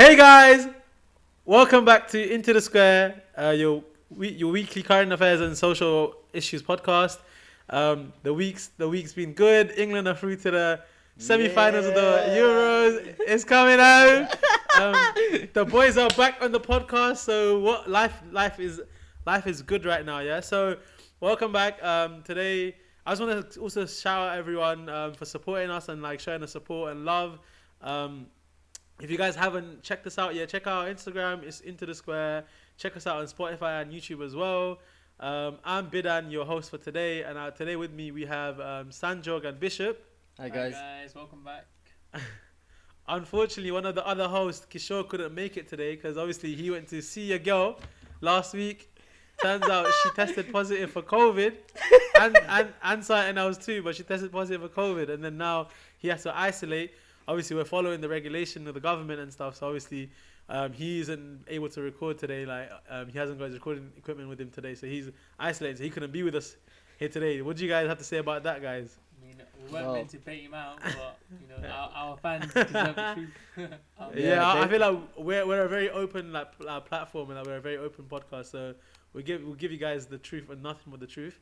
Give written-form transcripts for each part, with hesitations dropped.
Hey guys, welcome back to Into the Square, your weekly current affairs and social issues podcast. The week's been good. England are through to the semi-finals of the Euros. It's coming out. The boys are back on the podcast. So what life is good right now. Yeah. So welcome back. Today I just want to also shout out everyone for supporting us and like showing the support and love. If you guys haven't checked us out yet, check out our Instagram. It's Into the Square. Check us out on Spotify and YouTube as well. I'm Bidhan, your host for today, and today with me we have Sanjog and Bishop. Hi guys, welcome back. Unfortunately, one of the other hosts, Kishore, couldn't make it today because obviously he went to see a girl last week. Turns out she tested positive for COVID and something else too, but she tested positive for COVID, and then now he has to isolate. Obviously, we're following the regulation of the government and stuff, so obviously he isn't able to record today. He hasn't got his recording equipment with him today, so he's isolated, so he couldn't be with us here today. What do you guys have to say about that, guys? I mean, we weren't meant to bait him out, but our fans deserve the truth. I feel like we're a very open platform, and we're a very open podcast, so we'll give you guys the truth and nothing but the truth.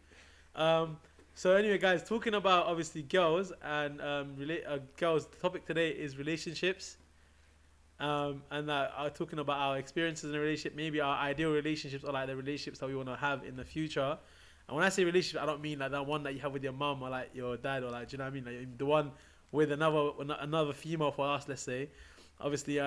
So anyway, guys, talking about obviously girls and girls. The topic today is relationships, and talking about our experiences in a relationship, maybe our ideal relationships or like the relationships that we want to have in the future. And when I say relationship, I don't mean like that one that you have with your mum or like your dad or like, do you know what I mean? Like the one with another female for us, let's say. Obviously,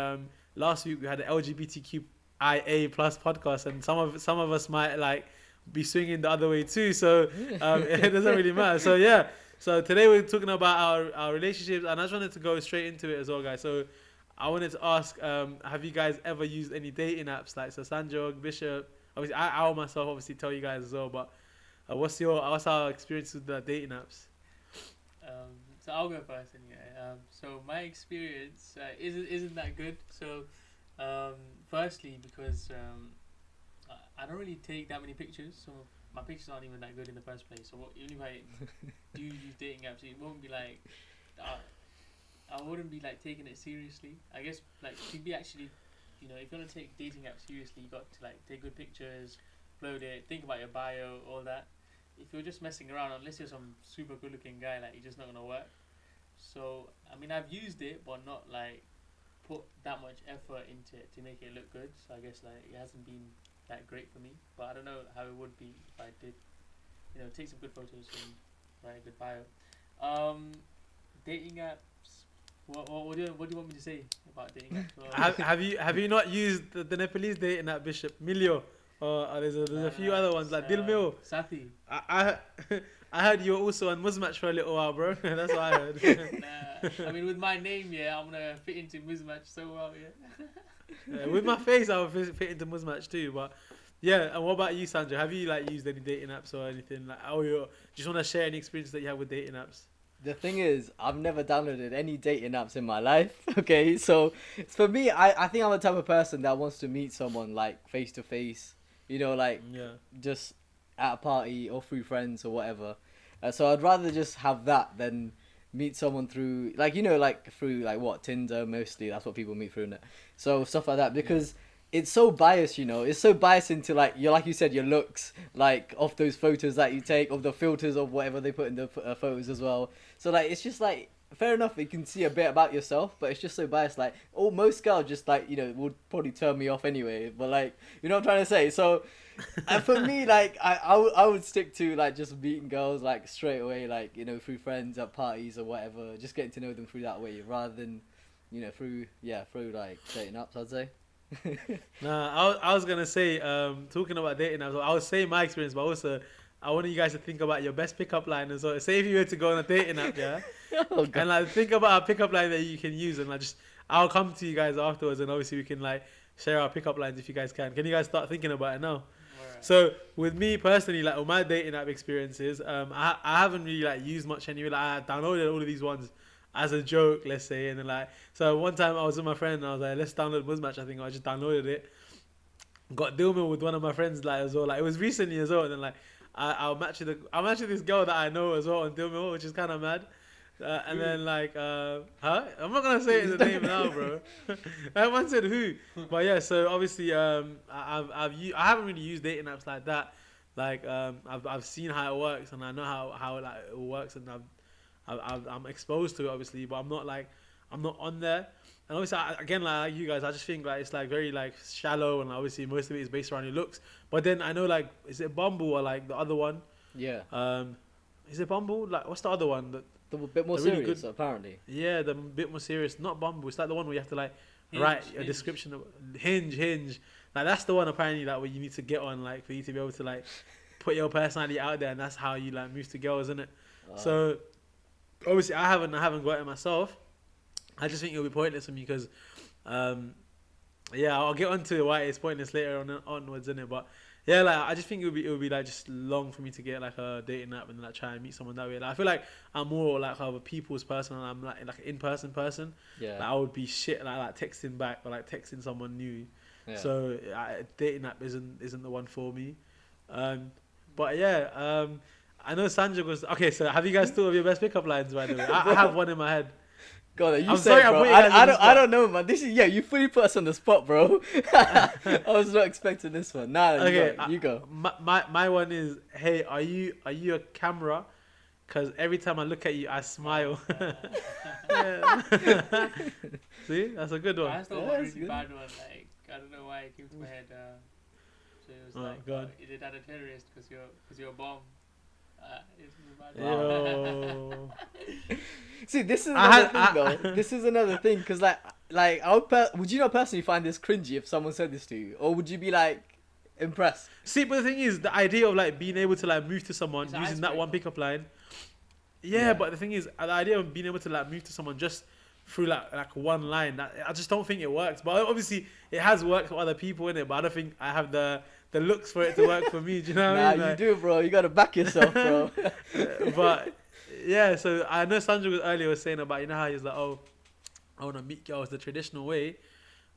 last week we had the LGBTQIA plus podcast, and some of us might like be swinging the other way too, so it doesn't really matter. So yeah, so today we're talking about our relationships, and I just wanted to go straight into it as well, guys. So I wanted to ask, have you guys ever used any dating apps? Like, so Sanjog, Bishop, obviously I'll myself obviously tell you guys as well, but what's our experience with the dating apps? So I'll go first anyway. So my experience isn't that good. So firstly, because I don't really take that many pictures, so my pictures aren't even that good in the first place. So even if I do use dating apps, it won't be like I wouldn't be like taking it seriously. I guess like to be actually, if you want to take dating apps seriously, you got to like take good pictures, upload it, think about your bio, all that. If you're just messing around, unless you're some super good-looking guy, like you're just not gonna work. So I mean, I've used it, but not like put that much effort into it to make it look good. So I guess like it hasn't been that great for me, but I don't know how it would be if I did, take some good photos and write a good bio. Dating apps. What do you want me to say about dating apps? Have you not used the Nepalese dating app, Bishop? Milio, or there's a few other ones like Dilmil. Sathi. I heard you were also on Muzmatch for a little while, bro. That's what I heard. Nah, I mean with my name, yeah, I'm gonna fit into Muzmatch so well, yeah. With my face, I would fit into Muzmatch too. But yeah, and what about you, Sandra? Have you like used any dating apps or anything like? Or you just want to share any experience that you have with dating apps? The thing is, I've never downloaded any dating apps in my life. Okay, so for me, I think I'm the type of person that wants to meet someone like face to face. Just at a party or through friends or whatever. So I'd rather just have that than meet someone through through Tinder mostly. That's what people meet through it. So stuff like that, because it's so biased, it's so biased into like you said, your looks, like of those photos that you take, of the filters of whatever they put in the photos as well. So like it's just like fair enough, you can see a bit about yourself, but it's just so biased. Like most girls just like would probably turn me off anyway, but like you know what I'm trying to say. So and for me, like I would stick to like just meeting girls like straight away, like through friends at parties or whatever, just getting to know them through that way rather than through like dating apps, I'd say. Nah, I was gonna say, talking about dating apps, I was saying my experience, but also I want you guys to think about your best pickup line as well. Say if you were to go on a dating app, yeah, and like think about a pickup line that you can use, and like I'll come to you guys afterwards, and obviously we can like share our pickup lines if you guys can. Can you guys start thinking about it now? Right. So with me personally, like with my dating app experiences, I haven't really like used much anyway. Like I downloaded all of these ones as a joke, let's say, and then like so one time I was with my friend and I was like, let's download Muzmatch. I think I just downloaded it, got Dilma with one of my friends like as well. Like it was recently as well, and then like I'll match with this girl that I know as well on Dilma, which is kind of mad. And then like, huh? I'm not gonna say the name now, bro. Everyone said who, but yeah. So obviously, I haven't really used dating apps like that. Like, I've seen how it works, and I know how like it works, and I'm exposed to it obviously, but I'm not on there. And obviously, again, like you guys, I just think like it's like very like shallow, and obviously most of it is based around your looks. But then I know like, is it Bumble or like the other one? Yeah. Is it Bumble? Like, what's the other one? The bit more the really serious, good- apparently. Yeah, the bit more serious. Not Bumble. It's like the one where you have to like Hinge, write a Hinge. description of Hinge. Like that's the one apparently like where you need to get on like for you to be able to like put your personality out there, and that's how you like move to girls, isn't it? So obviously I haven't got it myself. I just think it'll be pointless for me because, yeah, I'll get onto why it's pointless later onwards, innit? But yeah, like I just think it would be like just long for me to get like a dating app and like try and meet someone that way. Like I feel like I'm more like of a people's person, and I'm like an in-person person. Yeah. Like I would be shit like texting back or like texting someone new. Yeah. So dating app isn't the one for me. But yeah, I know Sandra goes. Okay, so have you guys thought of your best pickup lines, by the way? I have one in my head. God, you I'm said, sorry I bro. put you guys on the I spot. don't know, man. This is you fully put us on the spot, bro. I was not expecting this one. Nah, Okay, you go. My one is, hey, are you a camera? Because every time I look at you, I smile. Yeah. See, that's a good one. I still Yeah, want a it's really good. bad one. Like, I don't know why it came to my head. So it was Oh, like, go on. is it that a terrorist because you're a bomb? It's a bad one. Yo. See, this is I another had- thing, though. This is another thing, because like would you not personally find this cringy if someone said this to you, or would you be like impressed? See, but the thing is, the idea of like being able to like move to someone It's an using that one icebreaker. pickup line. Yeah. Yeah, but the thing is, the idea of being able to like move to someone just through like one line, that I just don't think it works. But obviously, it has worked for other people in it. But I don't think I have the looks for it to work for me. Do you know what Nah, I mean? you Like, do, bro. You gotta back yourself, bro. but yeah, so I know Sandra was saying about, you know how he's like, oh, I want to meet girls the traditional way.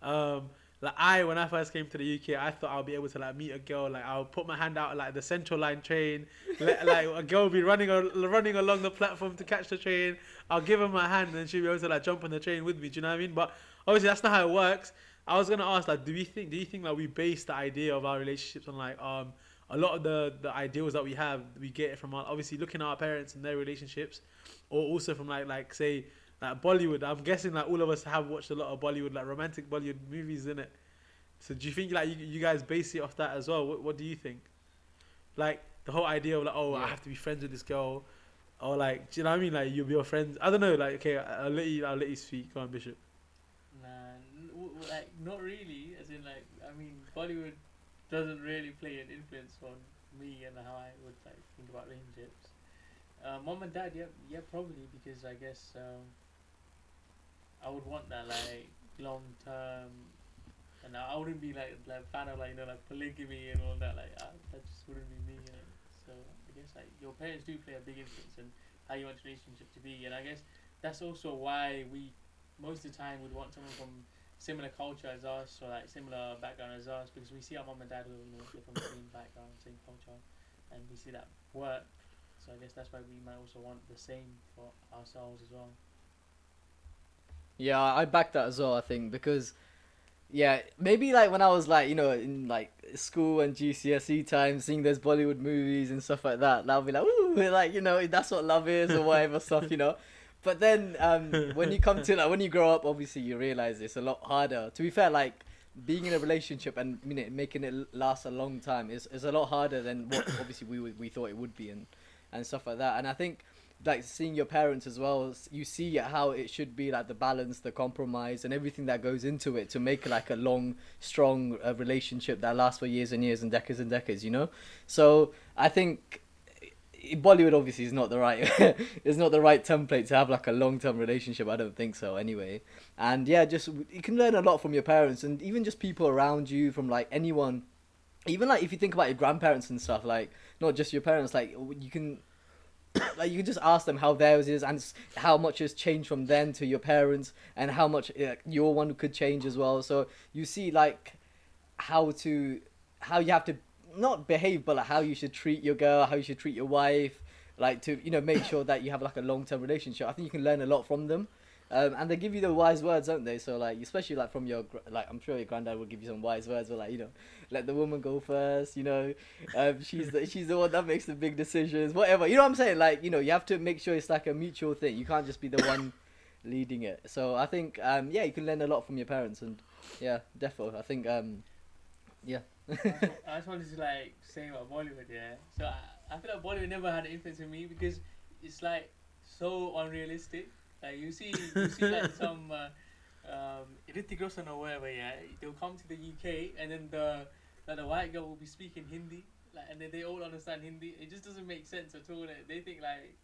Like when I first came to the UK, I thought I'll be able to like meet a girl. Like I'll put my hand out at, like the Central Line train. Like a girl will be running along the platform to catch the train. I'll give her my hand, and then she'll be able to like jump on the train with me. Do you know what I mean? But obviously that's not how it works. I was gonna ask, like, do you think like we base the idea of our relationships on like a lot of the ideals that we have, we get it from obviously looking at our parents and their relationships, or also from like say like Bollywood. I'm guessing like all of us have watched a lot of Bollywood, like romantic Bollywood movies, innit? So do you think like you guys base it off that as well? What do you think? Like the whole idea of like, oh, I Yeah. have to be friends with this girl, or like, do you know what I mean? Like you'll be your friends. I don't know. Like okay, I'll let you speak. Come on, Bishop. Nah, like not really. As in, like, I mean, Bollywood doesn't really play an influence on me and how I would like think about relationships. Mom and dad, yeah, probably, because I guess I would want that like long term, and I wouldn't be like fan of like like polygamy and all that. Like that just wouldn't be me. So I guess like your parents do play a big influence in how you want your relationship to be, and I guess that's also why we most of the time would want someone from similar culture as us, or like similar background as us, because we see our mom and dad who they're from the same background, same culture, and we see that work. So I guess that's why we might also want the same for ourselves as well. Yeah, I back that as well, I think, because yeah, maybe like when I was like, in like school and GCSE time, seeing those Bollywood movies and stuff like that, I'll be like, ooh, like, that's what love is or whatever stuff. But then when you come to when you grow up, obviously you realize it's a lot harder. To be fair, like being in a relationship and making it last a long time is a lot harder than what obviously we thought it would be and stuff like that. And I think like seeing your parents as well, you see how it should be, like the balance, the compromise, and everything that goes into it to make like a long, strong relationship that lasts for years and years and decades. So I think Bollywood obviously is not the right is not the right template to have like a long-term relationship. I don't think so anyway. And yeah, just you can learn a lot from your parents and even just people around you, from like anyone, even like if you think about your grandparents and stuff, like not just your parents, like you can just ask them how theirs is and how much has changed from then to your parents, and how much your one could change as well. So you see like how you have to not behave, but like how you should treat your girl, how you should treat your wife, like to make sure that you have like a long-term relationship. I think you can learn a lot from them. And they give you the wise words, don't they? So like, especially like from your like, I'm sure your granddad will give you some wise words, or like, let the woman go first. She's the one that makes the big decisions, whatever. You know what I'm saying? Like, you have to make sure it's like a mutual thing. You can't just be the one leading it. So I think you can learn a lot from your parents, and yeah, definitely. I think yeah. I just wanted to like say about Bollywood, yeah. So I feel like Bollywood never had an influence on me because it's like so unrealistic. Like you see like some Hrithik Roshan or whatever, yeah. They'll come to the UK and then the white girl will be speaking Hindi, like, and then they all understand Hindi. It just doesn't make sense at all. They think like,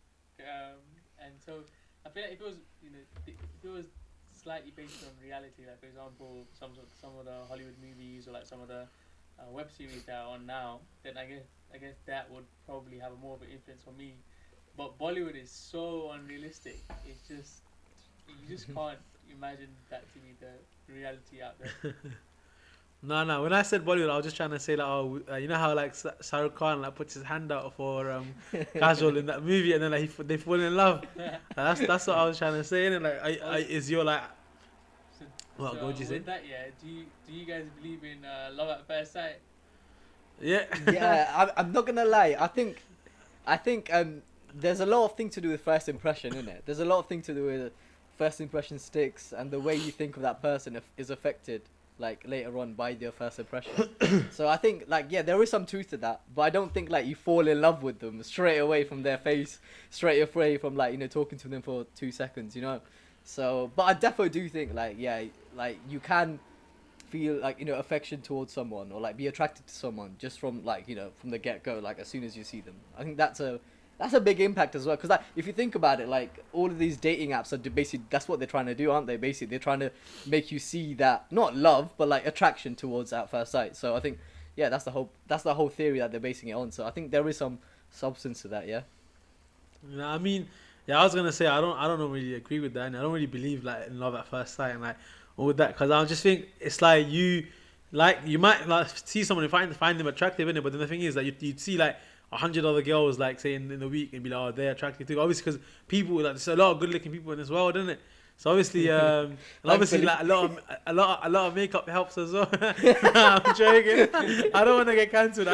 and so I feel like if it was slightly based on reality, like for example some of the Hollywood movies or like some of the web series that are on now, then I guess that would probably have more of an influence on me. But Bollywood is so unrealistic. It's just you just can't imagine that to be the reality out there. No. When I said Bollywood, I was just trying to say like, you know how like Shah Rukh Khan like puts his hand out for Kajol in that movie, and then like they fall in love. That's what I was trying to say. And like, is your like. What would you say? With that, yeah, do you guys believe in love at first sight? Yeah. Yeah, I'm not gonna lie. I think there's a lot of things to do with first impression, isn't it? There's a lot of things to do with first impression sticks, and the way you think of that person is affected like later on by your first impression. So I think like, yeah, there is some truth to that, but I don't think like you fall in love with them straight away from their face, straight away from like talking to them for 2 seconds, So, but I definitely do think like, yeah, like you can feel like affection towards someone, or like be attracted to someone just from like from the get-go, like as soon as you see them. I think that's a big impact as well, because like if you think about it, like all of these dating apps are basically, that's what they're trying to do, aren't they? Basically they're trying to make you see that, not love, but like attraction towards at first sight. So I think, yeah, that's the whole theory that they're basing it on. So I think there is some substance to that. Yeah. I mean, yeah, I was gonna say I don't really agree with that, and I don't really believe like in love at first sight and like all that, because I just think it's like you might like see someone and find them attractive, innit? But then the thing is that you'd see like 100 other girls like say in the week and be like, oh, they're attractive too. Obviously, because people like, there's a lot of good looking people in this world, isn't it? So obviously, and obviously like a lot of makeup helps as well. I'm joking. I don't want to get cancelled.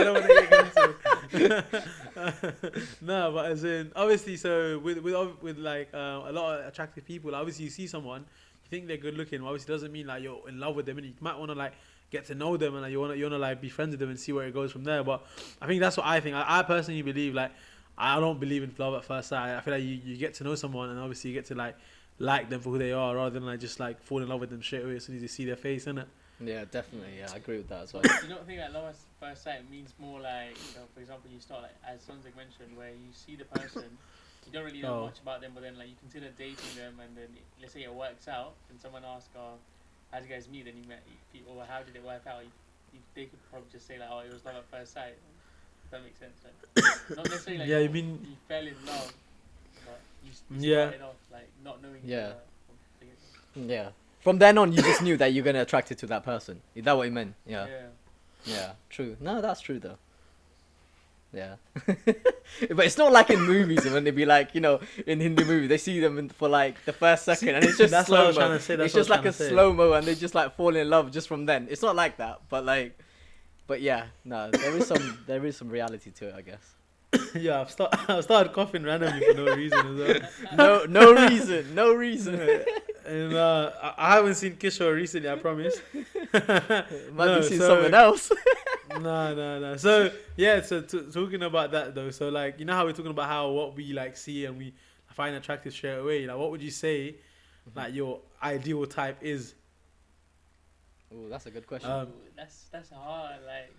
No, but as in obviously, so with like a lot of attractive people, like, obviously you see someone, you think they're good looking. Obviously, doesn't mean like you're in love with them, and you might want to like get to know them, and like, you wanna like be friends with them and see where it goes from there. But I think that's what I think. I personally believe, like, I don't believe in love at first sight. I feel like you get to know someone, and obviously you get to like them for who they are, rather than like just like fall in love with them straight away as soon as you see their face, innit? Yeah, definitely. Yeah, I agree with that as well. You don't think that love at first sight means more like, for example, you start like, as Sonzek mentioned, where you see the person, you don't really know much about them, but then like you consider dating them, and then let's say it works out, and someone asks, how did you guys meet? Then you met, or how did it work out? They could probably just say like, oh, it was love at first sight. If that makes sense. Like, not necessarily like, yeah, you fell in love, but you started off like not knowing. Yeah. Yeah. From then on, you just knew that you're gonna attracted to that person. Is that what you meant? Yeah. Yeah. True. No, that's true though. Yeah. But it's not like in movies when they be like, in Hindi movies, they see them for like the first second, and it's just slow mo. It's just like a slow mo, and they just like fall in love just from then. It's not like that, but yeah, no, there is some reality to it, I guess. Yeah, I've started coughing randomly for no reason as well. No reason. And I haven't seen Kishore recently, I promise. Might be seeing someone else. No. So yeah, so talking about that though, so like, how we're talking about how what we like see and we find attractive straight away. Like, what would you say, like your ideal type is? Oh, that's a good question. That's hard. Like,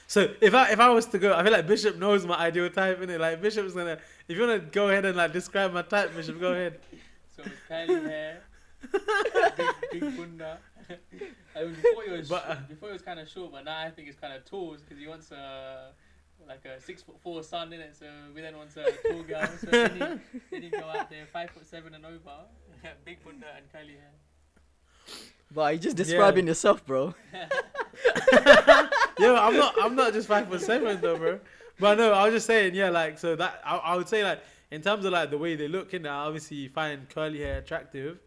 so if I was to go, I feel like Bishop knows my ideal type, innit? Like Bishop's gonna, if you wanna go ahead and like describe my type, Bishop, go ahead. So curly hair, big bunda. I mean, before it was kind of short, but now I think it's kind of tall because he wants like a 6'4" son in it. So we then want a tall girl. So then you go out there 5'7" and over, big bunda and curly hair. But you just describing yourself, bro. Yeah, I'm not just 5'7" though, bro. But no, I was just saying, yeah, like, so that I would say, like, in terms of like the way they look in there, obviously you find curly hair attractive,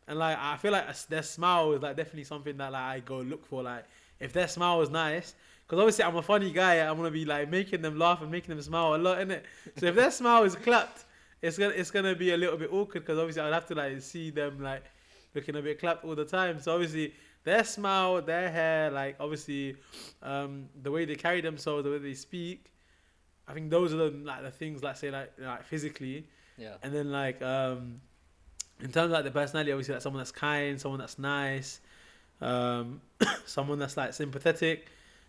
and like I feel like their smile is like definitely something that like I go look for. Like if their smile is nice, because obviously I'm a funny guy, I'm gonna be like making them laugh and making them smile a lot, innit? So if their smile is clapped, it's gonna be a little bit awkward because obviously I'd have to like see them like looking a bit clapped all the time. So obviously their smile, their hair, like obviously the way they carry themselves, the way they speak. I think those are the things like say like physically, Yeah. and then like in terms of like the personality, obviously like someone that's kind, someone that's nice, someone that's like sympathetic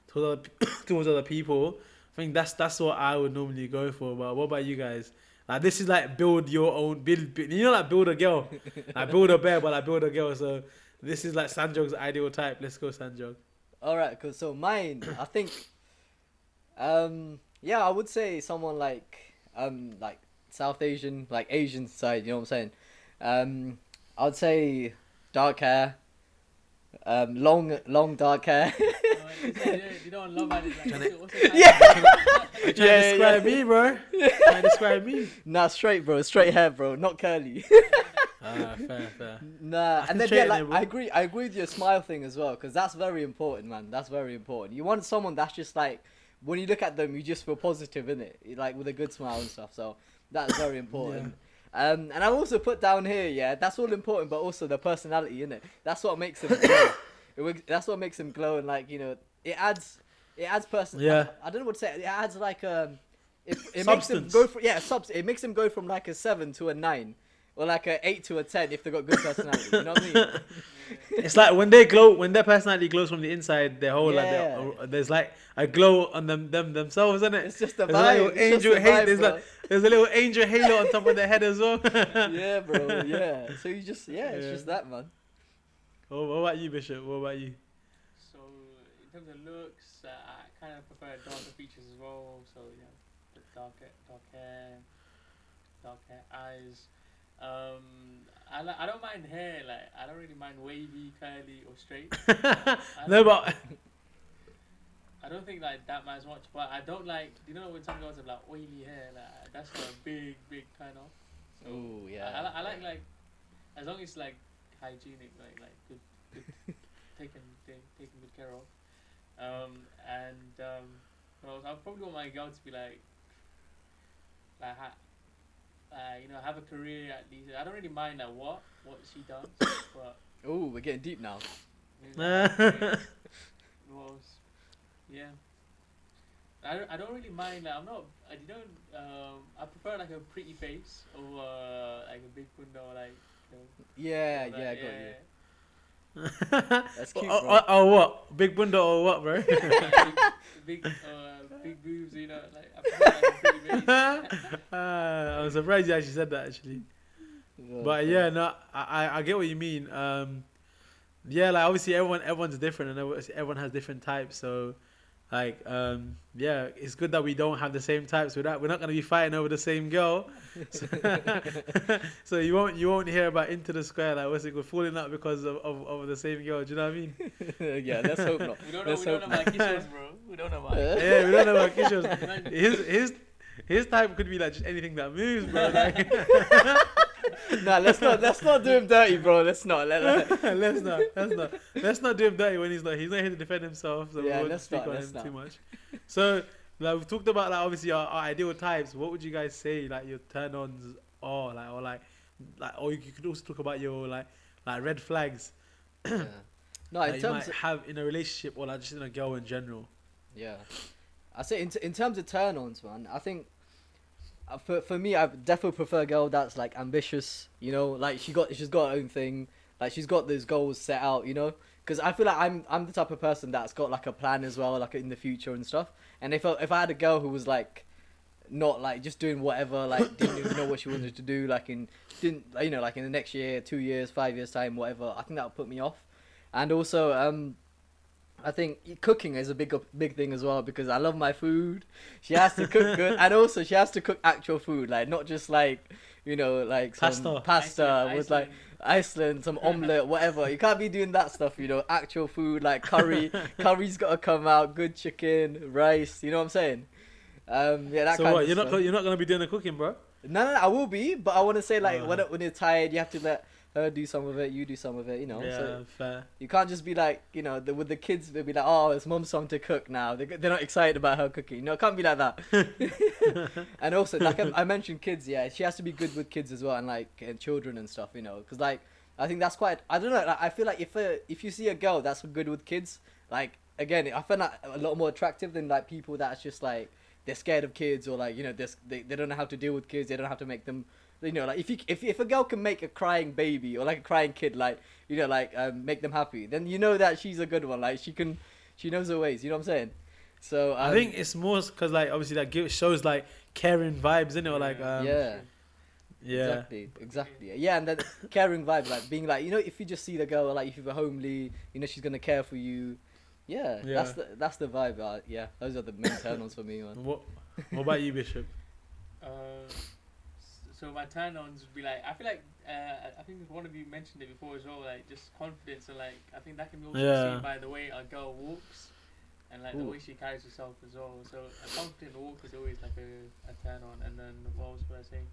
towards towards other people. I think that's what I would normally go for. But what about you guys? Like this is like build your own build you know, like build a girl, like build a bear, but like build a girl. So this is like Sanjog's ideal type. Let's go, Sanjog. All right, cool. So mine, I think, yeah, I would say someone like South Asian, like Asian side. You know what I'm saying? I would say dark hair, long dark hair. You don't love it. Like, Yeah. Trying to describe me, bro. Trying to describe me. Nah, straight, bro. Straight hair, bro. Not curly. Fair. Nah, and then straighten yeah, it, like bro. I agree with your smile thing as well, because that's very important, man. That's very important. You want someone that's just like, when you look at them, you just feel positive, innit? Like with a good smile and stuff. So that's very important. And I've also put down here, yeah, that's all important, but also the personality, innit? That's what makes them glow. That's what makes them glow, and like, you know, it adds person. Yeah. I don't know what to say. It adds like it makes them Substance. go from it makes them go from like a 7 to a 9. Or like a 8 to a 10 if they got good personality. You know what I mean? It's like when they glow, when their personality glows from the inside, their whole Yeah. like there's like a glow on them themselves, isn't it? It's just a There's a little vibe. angel there's a little angel halo on top of their head as well. Yeah, bro. Yeah. So you just it's just that, man. Oh, what about you, Bishop? What about you? So in terms of looks, I kind of prefer darker features as well. So yeah, the dark hair, eyes. I don't mind hair. Like I don't really mind wavy, curly, or straight. No, but I don't think like that matters much. But I don't like. You know when some girls have like oily hair, like that's not a big turn off. So Ooh, yeah. I like as long as it's like hygienic, like good taken good care of. Well, I probably want my girl to be like you know, have a career at least. I don't really mind like what she does, but Ooh, we're getting deep now. well, yeah. I don't really mind. Like, I'm not. I don't. I prefer like a pretty face over like a big bunda or like. You know, Yeah, all yeah, I that, got you. That's That's cute, bro. or what? Big bunda or what, bro? big boobs, you know, like I prefer like a pretty face. I was surprised you actually said that actually. But yeah, no, I get what you mean. Yeah, like obviously everyone's different and everyone has different types. So, like, yeah, it's good that we don't have the same types. We're not gonna be fighting over the same girl. So, so you won't hear about Into the Square, like what's it called, falling out because of the same girl. Do you know what I mean? Yeah, let's hope not. We don't know about Kishores, bro. We don't know about. Yeah, we don't know about Kishores. His type could be like just anything that moves, bro. Like. Nah, let's not do him dirty, bro. Let's not do him dirty when he's not here to defend himself. So Yeah, we won't let's speak not, on let's him not. too much. So like we've talked about like obviously our ideal types. What would you guys say like your turn-ons are like or you could also talk about your like red flags Yeah. No, that in you terms might have in a relationship or like just in a girl in general. yeah, I say in terms of turn-ons, man. I think for me, I definitely prefer a girl that's like ambitious. You know, like she's got her own thing. Like she's got those goals set out. You know, because I feel like I'm the type of person that's got like a plan as well, like in the future and stuff. And if I had a girl who was like not like just doing whatever, like didn't even know what she wanted to do, like didn't you know, like in the next year, 2 years, 5 years time, whatever, I think that would put me off. And also I think cooking is a big thing as well, because I love my food. She has to cook good, and also she has to cook actual food, like not just like, you know, like some pasta with like Iceland, some omelette, whatever. You can't be doing that stuff, you know. Actual food like curry's got to come out, good chicken, rice. You know what I'm saying? Yeah, that So kind what? of You're stuff. not you're not gonna be doing the cooking, bro? No, I will be, but I want to say like Uh, when you're tired, you have to let her do some of it, you do some of it, you know. Yeah, So fair. you can't just be like, you know, with the kids, they'll be like, oh, it's mom's time to cook now. They're not excited about her cooking. No, it can't be like that. And also, like I mentioned, kids. Yeah, she has to be good with kids as well, and like and children and stuff, you know, because like I think that's quite. I don't know. Like, I feel like if you see a girl that's good with kids, like again, I find that a lot more attractive than like people that's just like they're scared of kids or like you know they don't know how to deal with kids. They don't know how to make them. You know, like if a girl can make a crying baby or like a crying kid, like you know, like make them happy, then you know that she's a good one. Like she knows her ways. You know what I'm saying? So I think it's more because like obviously that shows like caring vibes, innit? Or like yeah. yeah. Exactly. Yeah, and then caring vibes, like being like, you know, if you just see the girl, like if you're homely, you know, she's gonna care for you. Yeah, Yeah. that's the vibe. Yeah, those are the main turn-ons for me, man. What about you, Bishop? So my turn-ons would be like, I feel like I think one of you mentioned it before as well, like just confidence and like I think that can be also seen by the way a girl walks and like the way she carries herself as well. So a confident walk is always like a turn-on. And then what else would I say?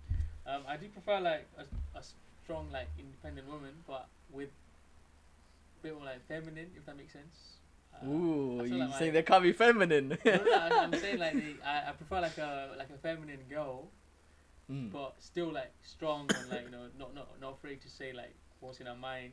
I do prefer like a strong like independent woman, but with a bit more like feminine, if that makes sense. Ooh, you like saying they can't be feminine? I'm saying like I prefer like a feminine girl. But still like strong and like you know not afraid to say like what's in her mind,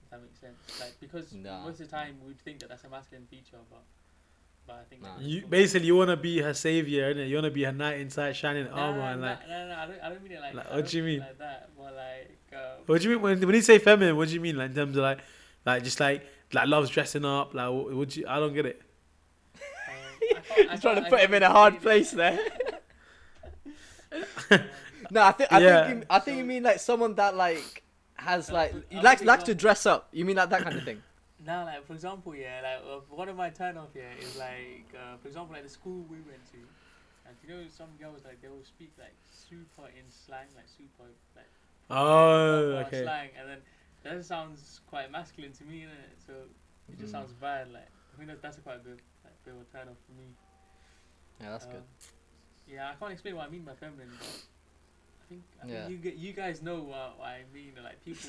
if that makes sense. Like because most of the time we'd think that that's a masculine feature, but I think You wanna be her savior, innit? You wanna be her knight inside shining armor and like. No, I don't mean it like what do you mean? like that, but like. What do you mean when you say feminine? What do you mean like in terms of like just like loves dressing up? Like would you? I don't get it. He's trying to put him in a hard place there. No, I think you mean like someone that like has like likes to dress up. You mean like that kind of thing? Now, like for example, yeah, like one of my turn off here is like for example, like the school we went to, and you know some girls like they will speak like super in slang, like super like Okay. slang, and then that sounds quite masculine to me, innit? So it just sounds bad. Like I think that's quite a bit of a turn off for me. Yeah, that's good. Yeah, I can't explain what I mean by feminine, but I think you guys know what I mean. Like people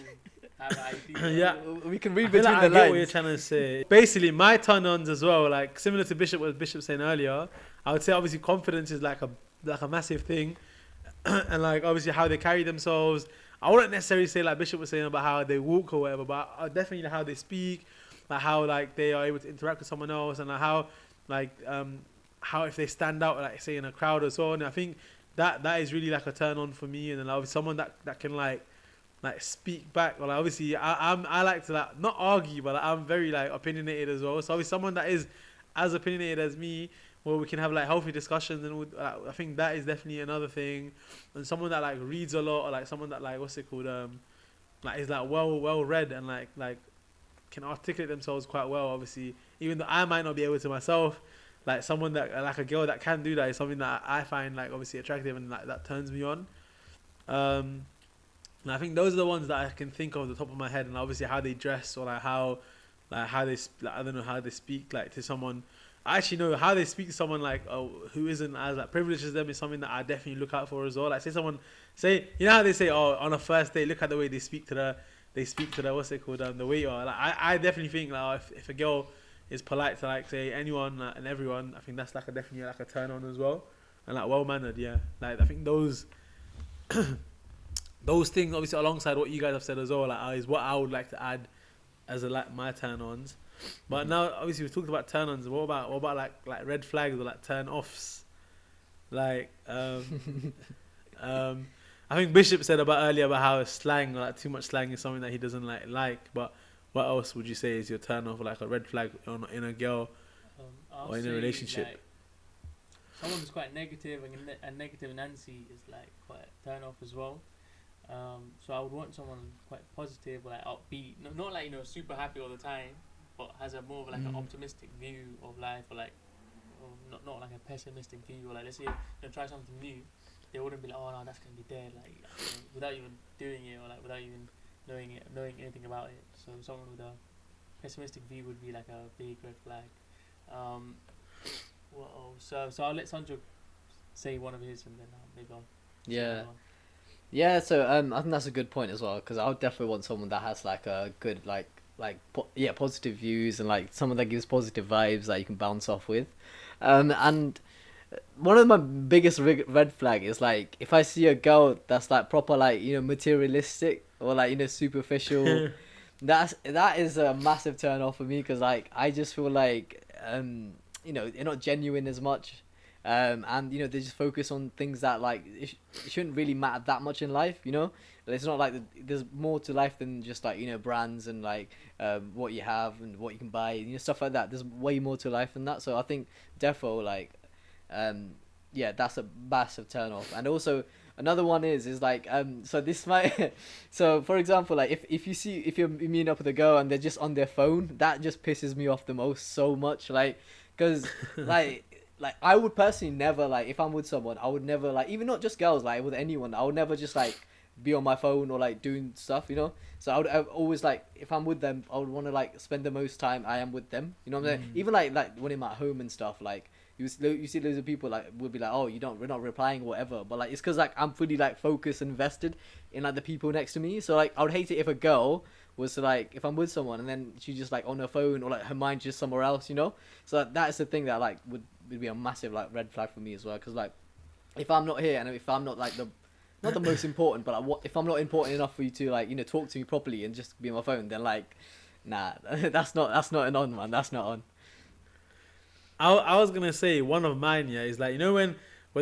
have an idea. Yeah, we can read I feel between like the I get lines. what you're trying to say. Basically, my turn-ons as well, like similar to Bishop, what Bishop saying earlier. I would say obviously confidence is like a massive thing, and like obviously how they carry themselves. I wouldn't necessarily say like Bishop was saying about how they walk or whatever, but definitely how they speak, like how like they are able to interact with someone else, and like how if they stand out like say in a crowd or so. And I think that is really like a turn on for me. And then obviously someone that can like speak back. Or like obviously I like to like not argue, but like, I'm very like opinionated as well. So obviously someone that is as opinionated as me, where we can have like healthy discussions, and I think that is definitely another thing. And someone that like reads a lot, or like someone that like what's it called like is like well read and like can articulate themselves quite well. Obviously, even though I might not be able to myself, like someone that like a girl that can do that is something that I find like obviously attractive and like that turns me on. And I think those are the ones that I can think of at the top of my head, and obviously how they dress or like how they I don't know how they speak like to someone. I actually know how they speak to someone like who isn't as like privileged as them is something that I definitely look out for as well. Like say you know how they say on a first date look at the way they speak to the what's it called the waiter. Like I definitely think like if a girl is polite to like say anyone and everyone, I think that's like definitely like a turn on as well, and like well mannered. Yeah, like I think those those things obviously alongside what you guys have said as well like is what I would like to add as a like my turn ons. But now obviously we talked about turn ons. What about like red flags or like turn offs? Like I think Bishop said earlier about how slang or like too much slang is something that he doesn't like. But what else would you say is your turn off, like a red flag in a girl or in a relationship? Like, someone who's quite negative and negative Nancy is like quite a turn off as well. So I would want someone quite positive, like upbeat, not like super happy all the time, but has a more of like an optimistic view of life, or like not like a pessimistic view. Or like let's say try something new, they wouldn't be like, oh no, that's gonna be dead, like without even doing it, or like without even knowing anything about it. So someone with a pessimistic view would be like a big red flag. What else? So I'll let Sancho say one of his, and then maybe I'll. Yeah. Yeah, so I think that's a good point as well, because I would definitely want someone that has like a good positive views and like someone that gives positive vibes that you can bounce off with, and one of my biggest red flag is like if I see a girl that's like proper like materialistic or like superficial, that is a massive turn off for me, because like I just feel like they're not genuine as much. And they just focus on things that like it shouldn't really matter that much in life. It's not like there's more to life than just like brands and like what you have and what you can buy, stuff like that. There's way more to life than that. So I think defo like that's a massive turn off. And also another one is like so this might so for example, like if you're meeting up with a girl and they're just on their phone, that just pisses me off the most so much, like because like I would personally never, like if I'm with someone, I would never, like even not just girls, like with anyone, I would never just like be on my phone or like doing stuff, so I would always like if I'm with them, I would want to like spend the most time I am with them, what I'm saying? Even like when I'm at home and stuff, like you see loads of people like will be like, oh, we're not replying or whatever, but like it's because like I'm fully like focused and invested in like the people next to me. So like I would hate it if a girl was to, like if I'm with someone and then she just like on her phone or like her mind just somewhere else, so that's the thing that like would be a massive like red flag for me as well, because like if I'm not here and if I'm not like not the most important, but like, if I'm not important enough for you to like talk to me properly and just be on my phone, then like nah, that's not an on, man. That's not on. I was gonna say one of mine, is like when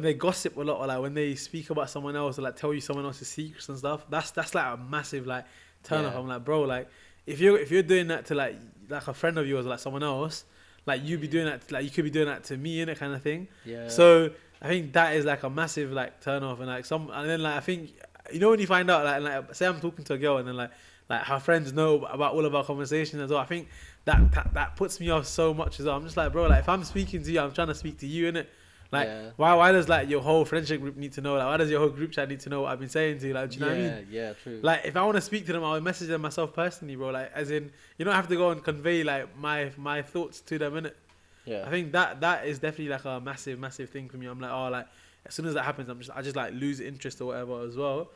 they gossip a lot or like when they speak about someone else or like tell you someone else's secrets and stuff, that's like a massive like turn off. I'm like, bro, like if you're doing that to like a friend of yours or like someone else, like you be doing that, like you could be doing that to me, innit, kind of thing. Yeah. So I think that is like a massive like turn off, and like and then like I think when you find out like say I'm talking to a girl and then like her friends know about all of our conversations as well. I think that puts me off so much as well. I'm just like, bro, like if I'm speaking to you, I'm trying to speak to you, innit? Like why does like your whole friendship group need to know? Like why does your whole group chat need to know what I've been saying to you? Like do you know what I mean? Yeah, true. Like if I want to speak to them, I'll message them myself personally, bro. Like as in you don't have to go and convey like my thoughts to them, innit? Yeah. I think that is definitely like a massive thing for me. I'm like, oh, like as soon as that happens, I just like lose interest or whatever as well.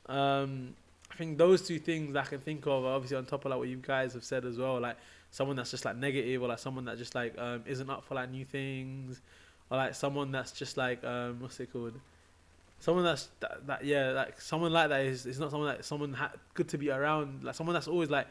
I think those two things I can think of are obviously on top of like what you guys have said as well, like someone that's just like negative, or like someone that just like isn't up for like new things, or like someone that's just like what's it called? Someone that's like someone like that is not someone good to be around, like someone that's always like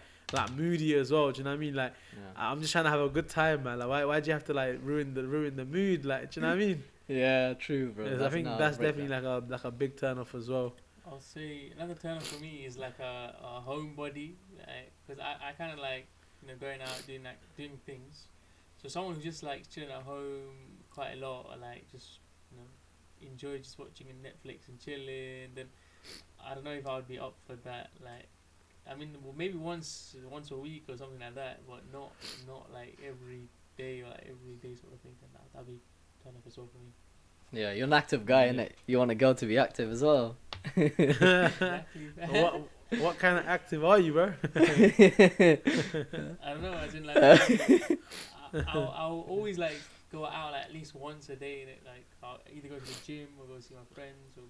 moody as well. Do you know what I mean? Like I'm just trying to have a good time, man. Like why do you have to like ruin the mood? Like do you know what I mean? Yeah, true, bro. I think that's definitely like a big turn off as well. I'll say another turn off for me is like a homebody, because I kind of like going out doing things. So someone who just like chilling at home quite a lot, or like just enjoy just watching Netflix and chilling. Then I don't know if I would be up for that. Like I mean, well, maybe once a week or something like that, but not like every day or like every day sort of thing. And that'd be turn off as well for me. Yeah, you're an active guy, innit? You want a girl to be active as well. Exactly. What kind of active are you, bro? I don't know. As in, like, I'll always like go out like at least once a day, innit? Like I'll either go to the gym or go see my friends or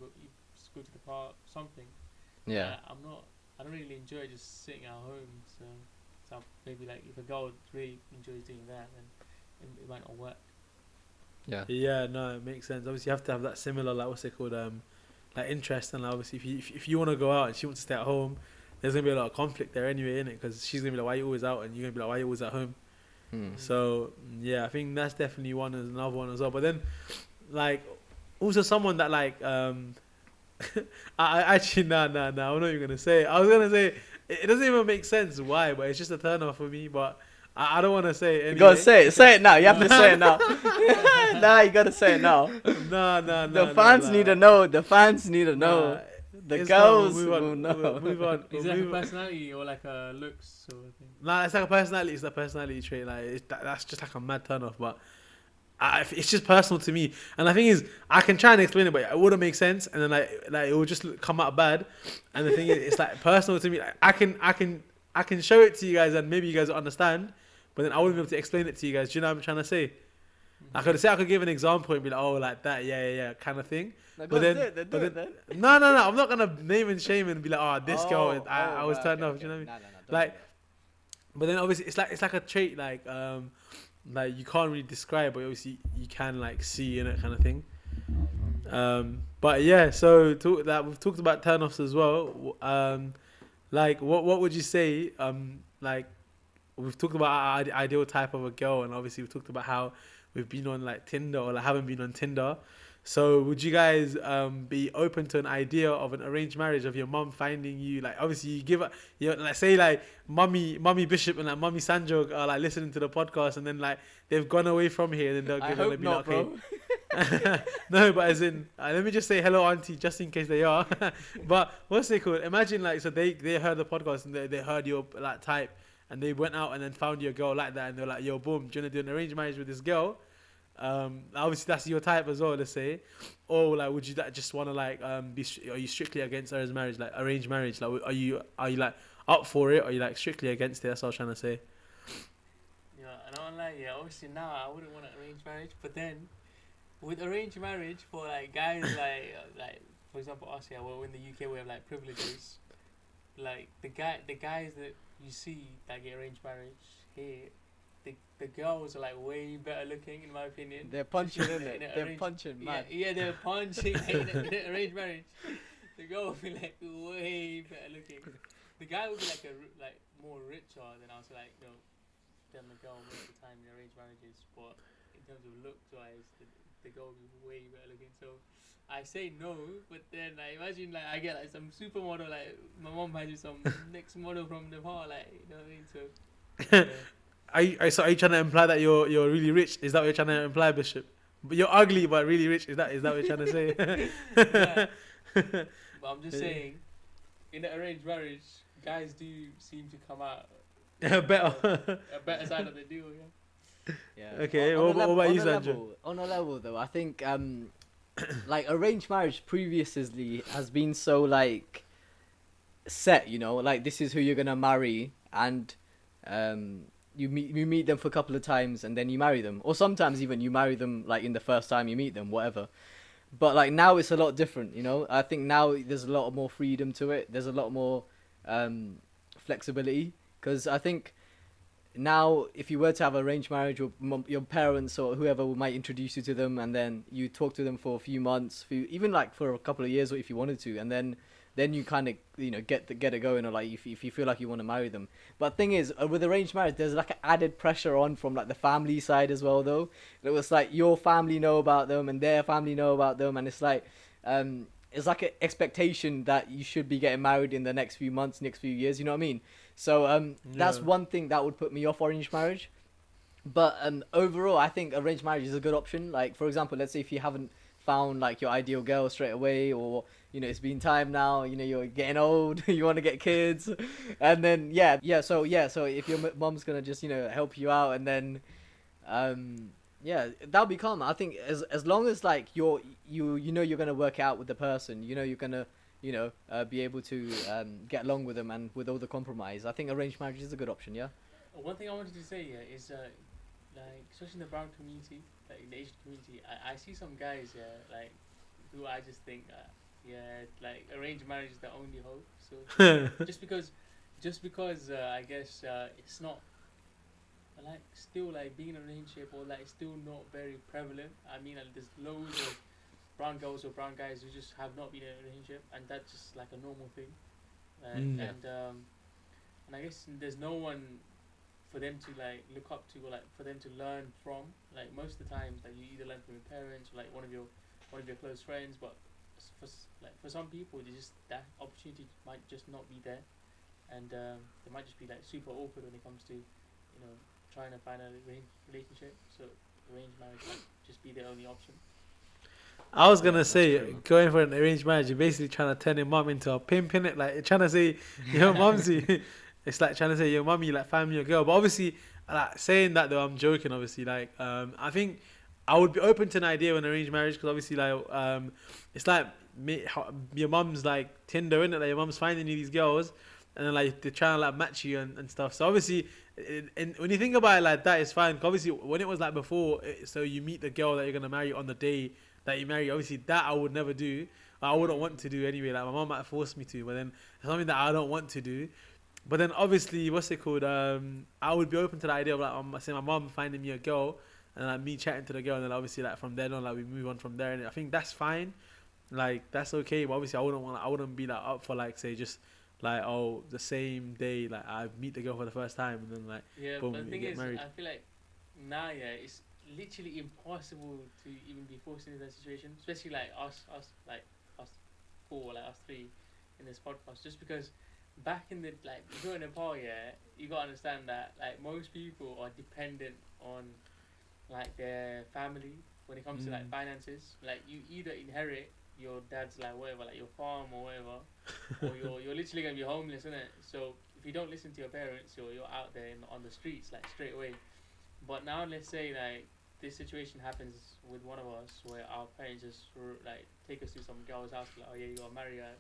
just go to the park, something. Yeah. I don't really enjoy just sitting at home. So maybe like if a girl really enjoys doing that, then it might not work. Yeah, no, it makes sense. Obviously, you have to have that similar, like, what's it called, like, interest. And like, obviously, if you want to go out and she wants to stay at home, there's going to be a lot of conflict there anyway, innit? Because she's going to be like, why are you always out? And you're going to be like, why are you always at home? So, yeah, I think that's definitely another one as well. But then, like, also someone that, like, I actually, nah, I'm not even going to say it. I was going to say, it doesn't even make sense why, but it's just a turn off for me, but I don't want to say it anyway. You gotta say it now. You have to say it now. Nah, you gotta say it now. Nah. The fans need to know. The fans need to know. The girls will know. Move on. Is it like a personality or like a looks sort of thing? Nah, it's like a personality. It's a personality trait. Like that's just like a mad turn off. But it's just personal to me. And the thing is, I can try and explain it, but it wouldn't make sense. And then like it would just come out bad. And the thing is, it's like personal to me. Like, I can show it to you guys, and maybe you guys will understand. But then I wouldn't be able to explain it to you guys. Do you know what I'm trying to say? Like I could give an example and be like, oh, like that, yeah, kind of thing. No, But go then, do it, do it then. no, I'm not gonna name and shame and be like, oh, this girl, I was turned off. You know what I mean? No, don't Like, do that. but then obviously it's like a trait like you can't really describe, but obviously you can like see in it kind of thing. But yeah, so we've talked about turn-offs as well. Like what would you say? Like we've talked about our ideal type of a girl, and obviously we've talked about how we've been on like Tinder or like haven't been on Tinder. So would you guys be open to an idea of an arranged marriage of your mum finding you? Like obviously you give like say like mummy Bishop and like mummy Sanjog are like listening to the podcast, and then like they've gone away from here, and then they're gonna be not, like, okay. No, but as in let me just say hello auntie just in case they are. But what's it called? Imagine like so they heard the podcast and they heard your like type, and they went out and then found your girl like that, and they're like, yo, boom, do you want to do an arranged marriage with this girl? Obviously that's your type as well, let's say. Or like would you just want to like are you strictly against arranged marriage? Like are you like up for it, or are you like strictly against it? That's what I was trying to say. Yeah, I don't lie. Yeah, obviously now I wouldn't want an arranged marriage, but then with arranged marriage for like guys like for example us, yeah, we're in the UK, we have like privileges. Like the guys that you see that get arranged marriage here, the girls are like way better looking in my opinion. They're punching, isn't it? They're punching, man. Yeah, they're punching. in an arranged marriage, the girl will be like way better looking. The guy will be like more richer than us, like than the girl most of the time in arranged marriages. But in terms of looks wise, the girl will be way better looking. So I say no, but then like imagine like I get like some supermodel, like my mom has you some next model from Nepal, like you know what I mean. So. Yeah. Are you trying to imply that you're really rich? Is that what you're trying to imply, Bishop? But you're ugly but really rich. Is that what you're trying to say? Yeah. But I'm just saying, in an arranged marriage, guys do seem to come out better. a better side of the deal. Yeah. Okay. What about you, Sanjay? On a level though, I think like arranged marriage previously has been so like set, you know, like this is who you're gonna marry, and you meet them for a couple of times and then you marry them, or sometimes even you marry them like in the first time you meet them, whatever. But like now it's a lot different, you know. I think now there's a lot more freedom to it. There's a lot more flexibility, because I think now if you were to have arranged marriage, your parents or whoever might introduce you to them, and then you talk to them for a few months, even like for a couple of years, or if you wanted to, and then you kind of get it going, or like if you feel like you want to marry them. But thing is, with arranged marriage, there's like an added pressure on from like the family side as well, though. It was like your family know about them and their family know about them, and it's like an expectation that you should be getting married in the next few months, next few years. You know what I mean? So that's one thing that would put me off arranged marriage. But overall, I think arranged marriage is a good option. Like for example, let's say if you haven't found like your ideal girl straight away, or it's been time now, you're getting old, you want to get kids, and then so if your mom's gonna just help you out, and then that'll be calm. I think as long as like you're gonna work out with the person, you're gonna be able to get along with them, and with all the compromise, I think arranged marriage is a good option. One thing I wanted to say is like especially in the brown community, like in the Asian community, I see some guys like who I just think like arranged marriage is the only hope. So just because I guess it's not like still like being in a relationship, or like still not very prevalent. I mean, there's loads of brown girls or brown guys who just have not been in a relationship, and that's just like a normal thing. And I guess there's no one for them to like look up to, or like for them to learn from. Like most of the time, like you either learn from your parents or like one of your close friends. But for some people, that opportunity might just not be there, and they might just be like super awkward when it comes to trying to find a relationship. So arranged marriage might just be the only option. I was gonna say, going for an arranged marriage, you're basically trying to turn your mom into a pimp, innit? Like you're trying to say, momsy. It's like trying to say, your mummy, like find me a girl. But obviously, like saying that though, I'm joking. Obviously, like I think I would be open to an idea of an arranged marriage, because obviously, like it's like your mum's like Tinder, innit? Like your mum's finding you these girls, and then like they're trying to like match you and stuff. So obviously, and when you think about it like that, it's fine. Obviously, when it was like before, so you meet the girl that you're gonna marry on the day that you marry. Obviously, that I would never do. I wouldn't want to do anyway. Like my mom might force me to, but then it's something that I don't want to do. But then obviously, what's it called? I would be open to the idea of like, say my mom finding me a girl, and like me chatting to the girl, and then obviously like from there on, like we move on from there, and I think that's fine. Like that's okay. But obviously, I wouldn't be like up for like say just like the same day like I meet the girl for the first time, and then like boom, but the you thing get is, married. I feel like now, it's literally impossible to even be forced into that situation, especially like us four, like us three, in this podcast, just because back in the if you're in Nepal, you gotta understand that like most people are dependent on like their family when it comes to like finances. Like you either inherit your dad's like whatever, like your farm or whatever, or you're literally gonna be homeless, isn't it? So if you don't listen to your parents, you're out there on the streets like straight away. But now let's say like this situation happens with one of us where our parents just like take us to some girl's house, like, oh yeah, you gotta marry her.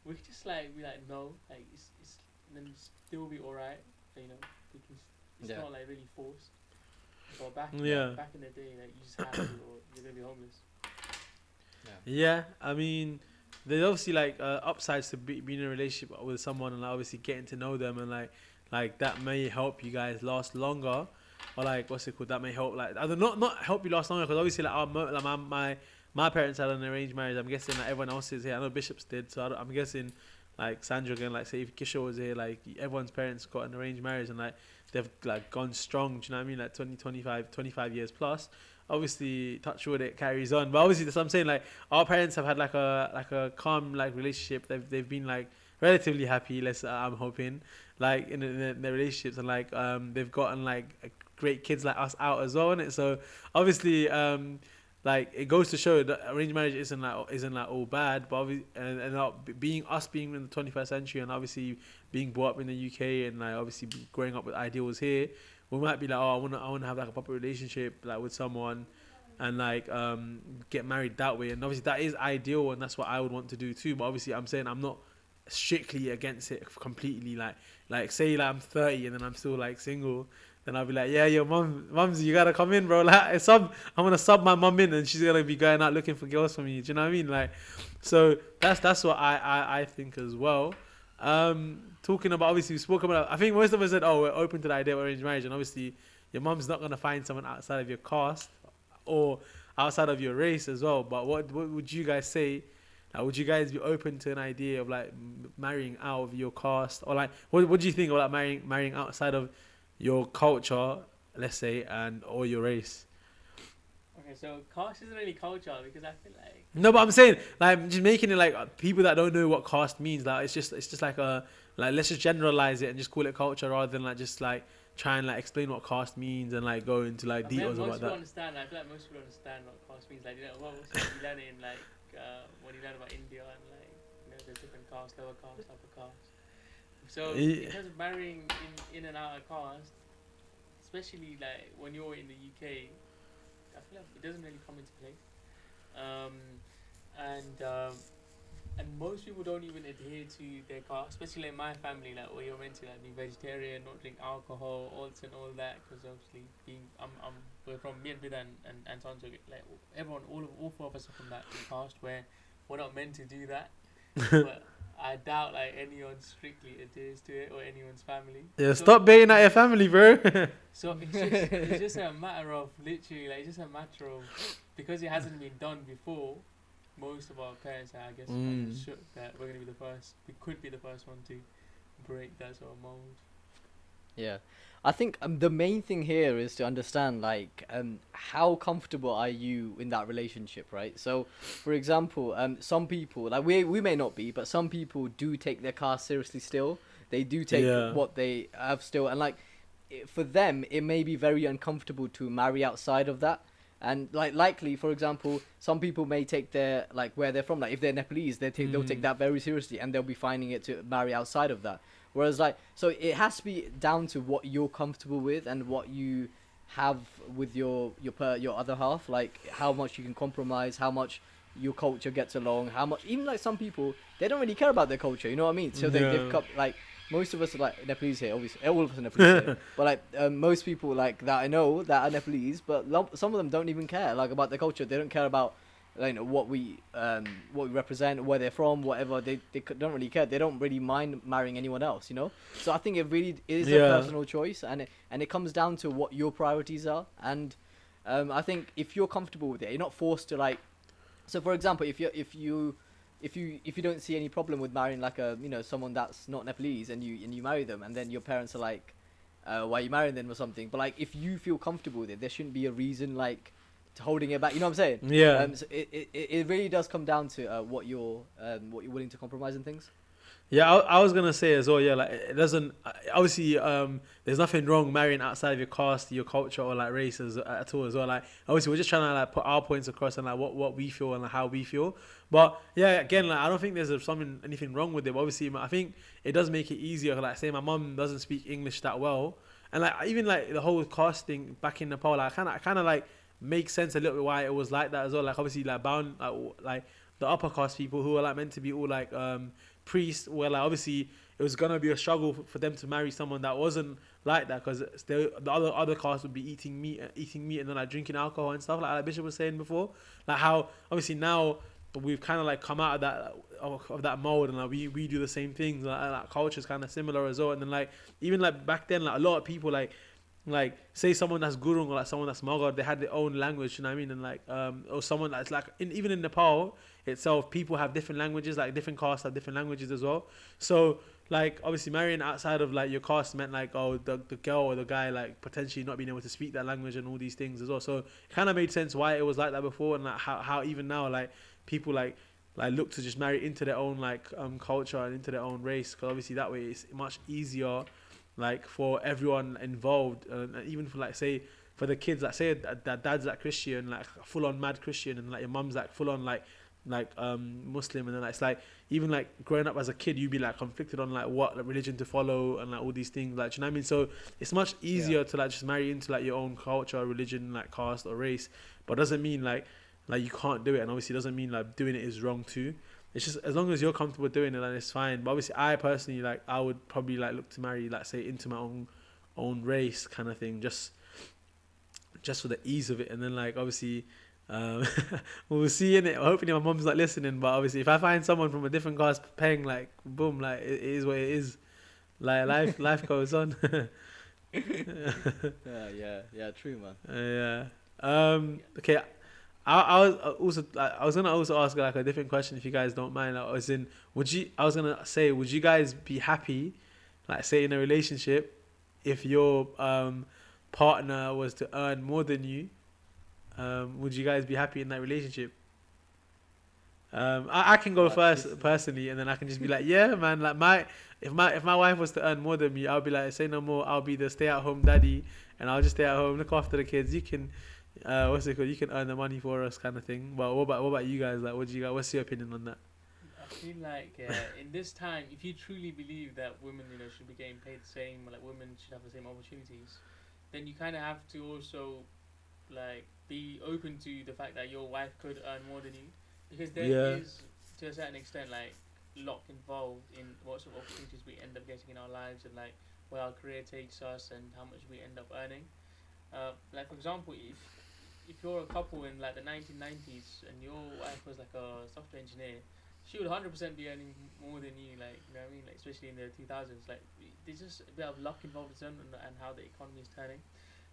We could just like be like no, like it's then still be alright, you know. We can, it's not like really forced. But back in the day, like you just have to, or you're gonna be homeless. Yeah, I mean, there's obviously like upsides to being in a relationship with someone, and like, obviously getting to know them, and like that may help you guys last longer, or like what's it called? That may help like I don't not help you last longer, because obviously like my parents had an arranged marriage. I'm guessing like everyone else's here. I know Bishop's did, so I'm guessing like Sandra again. Like say if Kishore was here, like everyone's parents got an arranged marriage, and like they've like gone strong. Do you know what I mean? Like 25 years plus. Obviously, touch wood, it carries on. But obviously, that's what I'm saying. Like our parents have had like a calm like relationship. They've been like relatively happy. I'm hoping like in their relationships, and like they've gotten like great kids like us out as well, innit? So obviously like it goes to show that arranged marriage isn't like all bad, but obviously, and not being in the 21st century, and obviously being brought up in the UK, and like obviously growing up with ideals here, we might be like, oh, I want to have like a proper relationship like with someone, and like get married that way, and obviously that is ideal, and that's what I would want to do too. But obviously, I'm saying I'm not strictly against it completely. Like say like I'm 30 and then I'm still like single. Then I'll be like, yeah, your mums, you gotta come in, bro. Like, I'm gonna sub my mum in, and she's gonna be going out looking for girls for me. Do you know what I mean? Like, so that's what I think as well. Talking about, obviously we spoke about. I think most of us said, oh, we're open to the idea of arranged marriage, and obviously your mum's not gonna find someone outside of your caste or outside of your race as well. But what would you guys say? Would you guys be open to an idea of like marrying out of your caste, or like what do you think about marrying outside of your culture, let's say, and or your race? Okay, so caste isn't really culture, because I feel like No, but I'm saying like just making it like people that don't know what caste means. Like it's just like let's just generalize it and just call it culture, rather than like just like try and like explain what caste means and like go into like details about that. I feel like most people understand what caste means. Like, you know, what you learn in like when you learn about India, and like, you know, there's different castes, lower caste, upper caste. So in terms of marrying in and out of caste, especially like when you're in the UK, I feel like it doesn't really come into play. And most people don't even adhere to their caste, especially like my family, like where you're meant to like be vegetarian, not drink alcohol, oats and all that, because obviously we're from me and Bidhan and Sanjay, like everyone, all four of us are from that caste where we're not meant to do that. But I doubt like anyone strictly adheres to it, or anyone's family. Yeah, so, stop baiting at your family, bro. So it's just a matter of literally, like, it's just a matter of, because it hasn't been done before. Most of our parents are, I guess, kind of shook that we're gonna be the first. We could be the first one to break that sort of mold. Yeah, I think the main thing here is to understand like how comfortable are you in that relationship, right? So, for example, some people, like we may not be, but some people do take their caste seriously still. They do take what they have still, and like for them, it may be very uncomfortable to marry outside of that. And like likely, for example, some people may take their like where they're from, like if they're Nepalese, they'll take that very seriously, and they'll be finding it to marry outside of that. Whereas like, so it has to be down to what you're comfortable with and what you have with your other half, like how much you can compromise, how much your culture gets along, how much, even like some people, they don't really care about their culture, you know what I mean? So they've got like, most of us are like Nepalese here, obviously all of us are Nepalese here, but like most people like that I know that are Nepalese, but some of them don't even care like about their culture. They don't care about what we represent, where they're from, whatever. They don't really care. They don't really mind marrying anyone else, you know. So I think it really is a personal choice, and it comes down to what your priorities are. And I think if you're comfortable with it, you're not forced to like. So for example, if you don't see any problem with marrying like someone that's not Nepalese, and you marry them, and then your parents are like, why are you marrying them or something? But like if you feel comfortable with it, there shouldn't be a reason like to holding it back. You know what I'm saying? Yeah. So it really does come down to what you're willing to compromise and things. Yeah, I was gonna say as well. Yeah, like it doesn't obviously. There's nothing wrong marrying outside of your caste, your culture, or like race at all as well. Like obviously, we're just trying to like put our points across and like what we feel and like, how we feel. But yeah, again, like I don't think there's anything wrong with it. But obviously, I think it does make it easier. Like say my mum doesn't speak English that well, and like even like the whole caste thing back in Nepal, like I kind of like makes sense a little bit why it was like that as well. Like obviously, like like the upper caste people who are like meant to be all like priests, where like obviously it was gonna be a struggle for them to marry someone that wasn't like that, because the other caste would be eating meat and then like drinking alcohol and stuff like Bishop was saying before. Like how obviously now we've kind of like come out of that mold, and like we do the same things. Like culture is kind of similar as well. And then like even like back then, like a lot of people like say someone that's Gurung or like someone that's Magar, they had their own language, you know what I mean? And like or someone that's like even in Nepal itself, people have different languages, like different castes have different languages as well. So like obviously marrying outside of like your caste meant like the girl or the guy like potentially not being able to speak that language and all these things as well. So it kind of made sense why it was like that before, and like how even now like people like look to just marry into their own like culture and into their own race, because obviously that way it's much easier like for everyone involved, even for like say for the kids, like say that dad's like Christian, like full on mad Christian, and like your mum's like full on like Muslim, and then like, it's like even like growing up as a kid you'd be like conflicted on like what religion to follow and like all these things, like, do you know what I mean? So it's much easier to like just marry into like your own culture, religion, like caste or race, but doesn't mean like you can't do it, and obviously doesn't mean like doing it is wrong too. It's just as long as you're comfortable doing it, then it's fine. But obviously I personally like I would probably like look to marry like say into my own race kind of thing, just for the ease of it. And then like obviously we'll see in it. Hopefully my mom's not listening, but obviously if I find someone from a different caste paying, like boom, like it is what it is. Like life goes on. yeah, true, man. Okay. I was gonna also ask like a different question if you guys don't mind. Would you guys be happy, like say in a relationship, if your partner was to earn more than you? Would you guys be happy in that relationship? I can go first personally, and then I can just be like, yeah, man. Like if my wife was to earn more than me, I'll be like, say no more. I'll be the stay-at-home daddy, and I'll just stay at home, look after the kids. You can. What's it called? You can earn the money for us, kind of thing. But what about you guys? Like, what's your opinion on that? I feel like in this time, if you truly believe that women, should be getting paid the same, or like women should have the same opportunities, then you kind of have to also like be open to the fact that your wife could earn more than you, because there is to a certain extent like luck involved in what sort of opportunities we end up getting in our lives, and like where our career takes us and how much we end up earning. Like for example, if you're a couple in like the 1990s and your wife was like a software engineer, she would 100% be earning more than you, like, you know what I mean, like especially in the 2000s. Like there's just a bit of luck involved and how the economy is turning.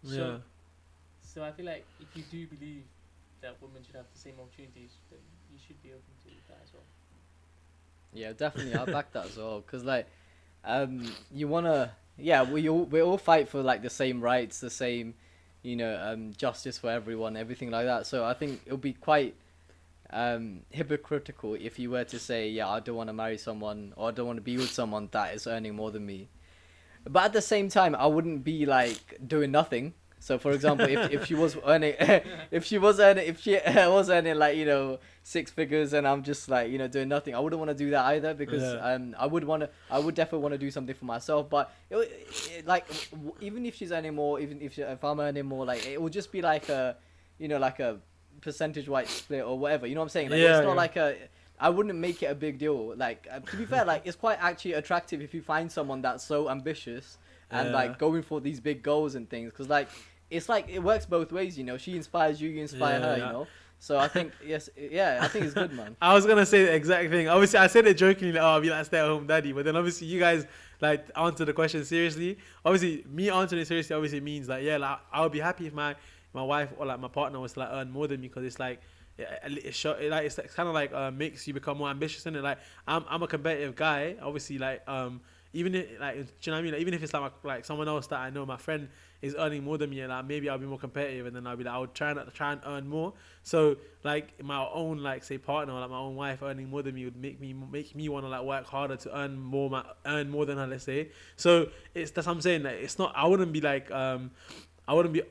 So I feel like if you do believe that women should have the same opportunities, then you should be open to that as well. Yeah, definitely. I'll back that as well, because like you wanna, we all fight for like the same rights, the same justice for everyone, everything like that. So I think it'll be quite hypocritical if you were to say, I don't want to marry someone, or I don't want to be with someone that is earning more than me. But at the same time, I wouldn't be like doing nothing. So for example, if she was earning like 6 figures and I'm just like doing nothing, I wouldn't want to do that either, because I would definitely want to do something for myself. But even if she's earning more, even if I'm earning more, like it will just be like a like a percentage-wise split or whatever. You know what I'm saying? Like, it's not like I wouldn't make it a big deal. Like to be fair, like it's quite actually attractive if you find someone that's so ambitious and like going for these big goals and things. Because like it's like it works both ways. You know, she inspires you, you inspire her. You know. So I think I think it's good, man. I was gonna say the exact thing. Obviously, I said it jokingly, like, "Oh, I'll be like stay-at-home daddy," but then obviously you guys like answer the question seriously. Obviously, me answering it seriously obviously means like, yeah, like I would be happy if my wife or like my partner was to like earn more than me, because it's like it's kind of like makes you become more ambitious in it. Like I'm a competitive guy, obviously, like even if like, do you know what I mean? Like, even if it's like someone else that I know, my friend is earning more than me, and like maybe I'll be more competitive, and then I'll be like, I would try and earn more. So like my own like say partner or like my own wife earning more than me would make me want to like work harder to earn more than her, let's say. So that's what I'm saying. Like it's not, I wouldn't be like I wouldn't be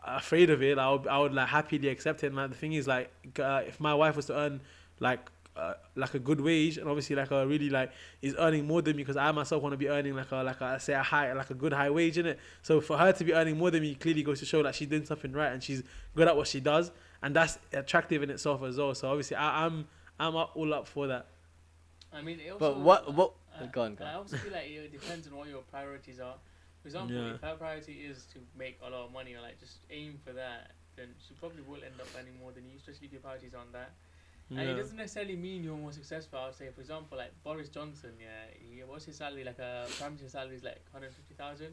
afraid of it. I would like happily accept it. And like the thing is, like if my wife was to earn like a good wage, and obviously like a really like is earning more than me, because I myself want to be earning like a say a good high wage in it. So for her to be earning more than me clearly goes to show that she's doing something right and she's good at what she does, and that's attractive in itself as well. So obviously I'm all up for that. I mean, it also, But what? Go on. I also feel like it depends on what your priorities are. For example, if her priority is to make a lot of money or like just aim for that, then she probably will end up earning more than you, especially if your priorities are on that. And it doesn't necessarily mean you're more successful. I would say, for example, like Boris Johnson, what's his salary? Like a prime minister salary is like 150,000,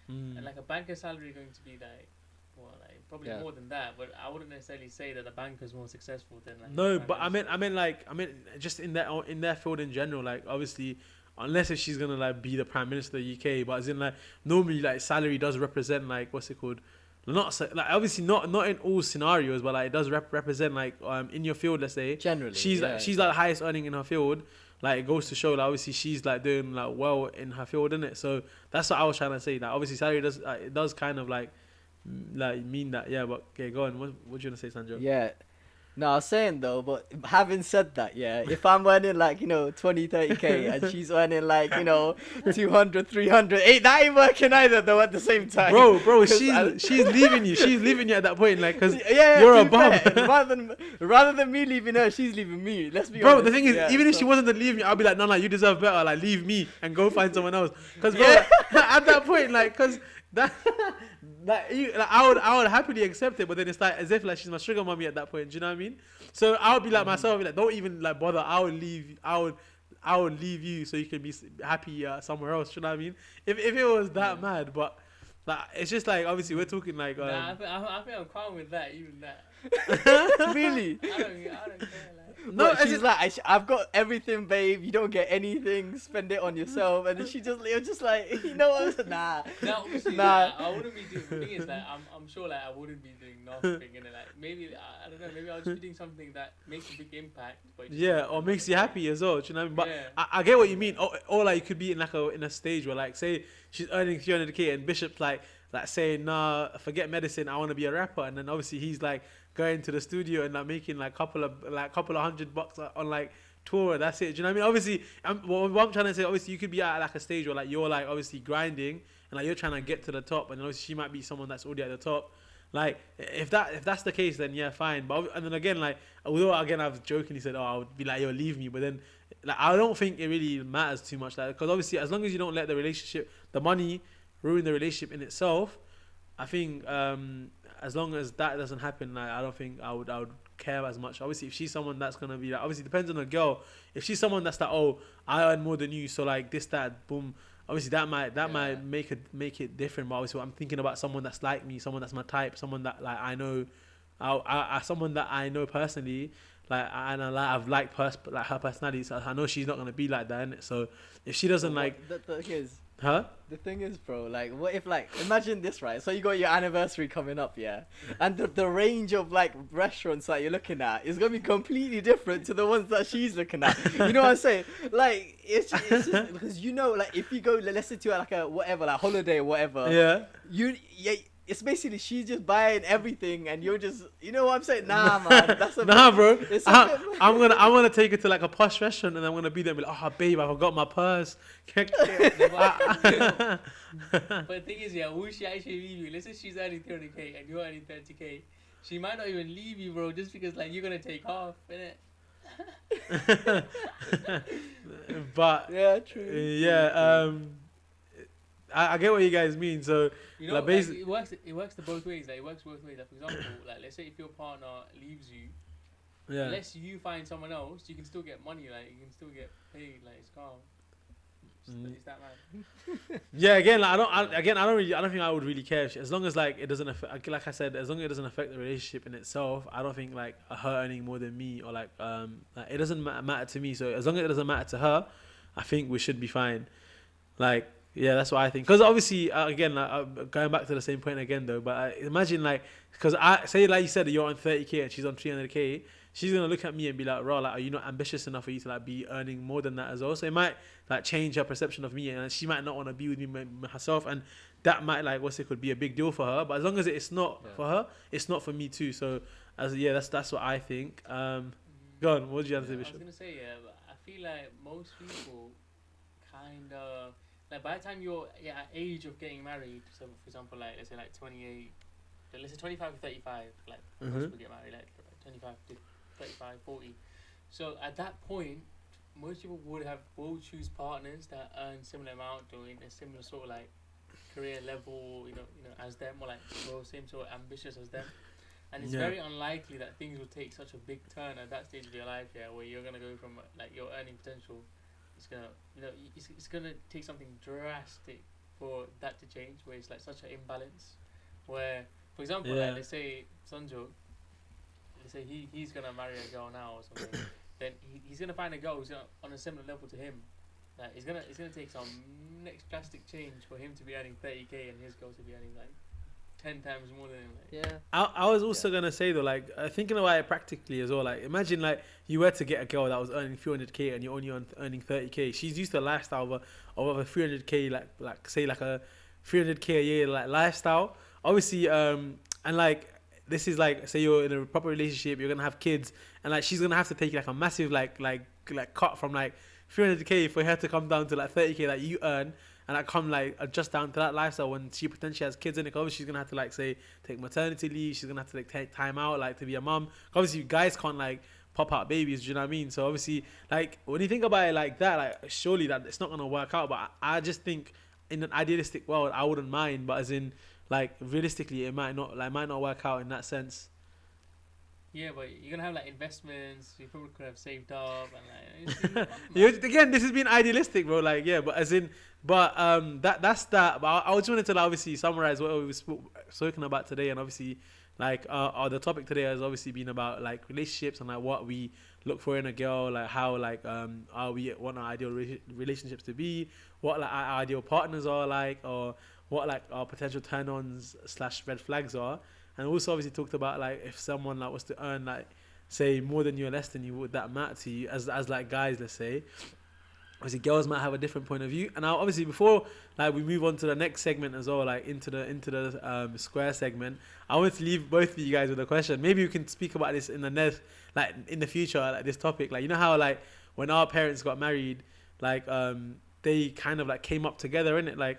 and like a banker's salary going to be like, well, like probably more than that. But I wouldn't necessarily say that the banker's more successful than like. No, but I mean, just in their field in general, like obviously. Unless if she's gonna like be the prime minister of the UK, but as in like normally like salary does represent like what's it called, not like obviously not in all scenarios, but like it does represent like in your field, let's say generally she's like the highest earning in her field. Like it goes to show that obviously she's like doing like well in her field, isn't it? So that's what I was trying to say. That obviously salary does it does kind of like mean that, yeah. But okay, go on. What do you want to say, Sanjo? Yeah. No, I was saying though, but having said that, yeah, if I'm earning like, 20, 30k and she's earning like, 200, 300, that ain't working either though at the same time. Bro, she's leaving you. She's leaving you at that point, like, cause you're a bum. rather than me leaving her, she's leaving me. Let's be bro, honest. the thing is, even if she wasn't to leave me, I'll be like, no, you deserve better. Like, leave me and go find someone else. Cause bro, at that point, like, cause that. I would happily accept it, but then it's like as if like she's my sugar mommy at that point. Do you know what I mean? So I would be like myself, I'd be like, don't even like bother. I would leave you so you can be happy somewhere else. Do you know what I mean? If it was that mad, but like it's just like obviously we're talking like. I think I'm calm with that. Even that. Really? I don't care. Like. No, she's like, I've got everything, babe. You don't get anything. Spend it on yourself. And then you're just like, nah. No, obviously, I wouldn't be doing. The thing is that I'm sure like I wouldn't be doing nothing, and like maybe I don't know. Maybe I'll just be doing something that makes a big impact. But or makes you happy as well. Do you know what I mean? But I get what you mean. Or like you could be in like in a stage where like say she's earning 300k and Bishop's like saying nah, forget medicine. I want to be a rapper, and then obviously he's like going to the studio and like making like couple of $100 on like tour. That's it. Do you know what I mean? Obviously, what I'm trying to say, obviously you could be at like a stage where like you're like obviously grinding and like you're trying to get to the top, and obviously she might be someone that's already at the top. Like if that's the case, then yeah, fine. But and then again, like although again I've jokingly said, I would be like, yo, leave me, but then like I don't think it really matters too much, like because obviously as long as you don't let the money ruin the relationship in itself, I think as long as that doesn't happen, like I don't think I would care as much. Obviously, if she's someone that's gonna be like, obviously it depends on the girl. If she's someone that's like, oh, I earn more than you, so like this, that, boom. Obviously that might make it different. But obviously, I'm thinking about someone that's like me, someone that's my type, someone that like I know, someone that I know personally, like and I've liked her personality. So I know she's not gonna be like that, innit? So if she doesn't like, the thing is. Huh? The thing is, bro, like, what if, like, imagine this, right? So you got your anniversary coming up, yeah? And the range of, like, restaurants that you're looking at is going to be completely different to the ones that she's looking at. You know what I'm saying? Like, it's just, because, like, if you go, let's say to, like, a whatever, like, holiday or whatever. It's basically she's just buying everything and you're just, you know what I'm saying? Nah, man. That's bro. I'm gonna take her to like a posh restaurant and I'm gonna be there and be like, oh, babe, I forgot my purse. But the thing is, will she actually leave you? Let's say she's earning 30k and you're earning 30k. She might not even leave you, bro, just because like you're gonna take off, innit? But Yeah, true. I get what you guys mean. So You know, like, like, basically, it works the both ways. Like, it works both ways. Like, for example, like, let's say if your partner leaves you, yeah. unless you find someone else, you can still get money. Like, you can still get paid. Like, it's calm. It's that man. Yeah, again, like, I don't think I would really care as long as like it doesn't affect. Like I said, as long as it doesn't affect the relationship in itself. I don't think like her earning more than me or like it doesn't matter to me. So as long as it doesn't matter to her, I think we should be fine. Like, yeah, that's what I think. Because obviously, again, like, going back to the same point again though. But imagine like, because I say like you said, you're on 30K and she's on 300K. She's gonna look at me and be like, "Raw, like, are you not ambitious enough for you to like be earning more than that as well?" So it might like change her perception of me, and she might not want to be with me herself, and that might like could be a big deal for her. But as long as it's not for her, it's not for me too. So that's what I think. Go on. What did you have to say, I was Bishop? gonna say, yeah, but I feel like most people kind of like by the time you're at age of getting married. So for example, like let's say like 28, let's say 25 to 35, like most people get married like 25 to 35, 40. So at that point, most people will choose partners that earn similar amount or in a similar sort of like career level, you know, as them, or like same sort of ambitious as them. And it's very unlikely that things will take such a big turn at that stage of your life, where you're gonna go from like your earning potential. It's gonna, it's gonna take something drastic for that to change, where it's like such an imbalance. Where, for example, like let's say Sanjog, let's say he's gonna marry a girl now or something, then he's gonna find a girl who's on a similar level to him. Like it's gonna take some next drastic change for him to be earning 30K and his girl to be earning like 10 times more than him. Like. I was also gonna say though, like thinking about it practically as well. Like imagine like you were to get a girl that was earning 300K and you're only earning 30K. She's used to a lifestyle of a 300K, like say like a 300K a year like lifestyle. Obviously, and like this is like say you're in a proper relationship, you're gonna have kids, and like she's gonna have to take like a massive like cut from like 300K for her to come down to like 30K that you earn. And I come like adjust down to that lifestyle when she potentially has kids in it. Obviously, she's gonna have to like say take maternity leave. She's gonna have to like take time out like to be a mum. Obviously, guys can't like pop out babies. Do you know what I mean? So obviously, like when you think about it like that, like surely that it's not gonna work out. But I just think in an idealistic world, I wouldn't mind. But as in like realistically, it might not work out in that sense. Yeah, but you're gonna have like investments. You probably could have saved up and like. Again, this has been idealistic, bro. Like, yeah, but as in, that's that. But I just wanted to like, obviously summarize what we've spoken about today, and obviously, like, the topic today has obviously been about like relationships and like what we look for in a girl, like how like are we want our ideal relationships to be, what like our ideal partners are like, or what like our potential turn-ons / red flags are. And also obviously talked about like if someone like was to earn like say more than you or less than you, would that matter to you as like guys, let's say. Obviously girls might have a different point of view. And now obviously before like we move on to the next segment as well, like into the square segment, I want to leave both of you guys with a question. Maybe we can speak about this in the next, like in the future, like this topic. Like you know how like when our parents got married, like they kind of like came up together, innit? Like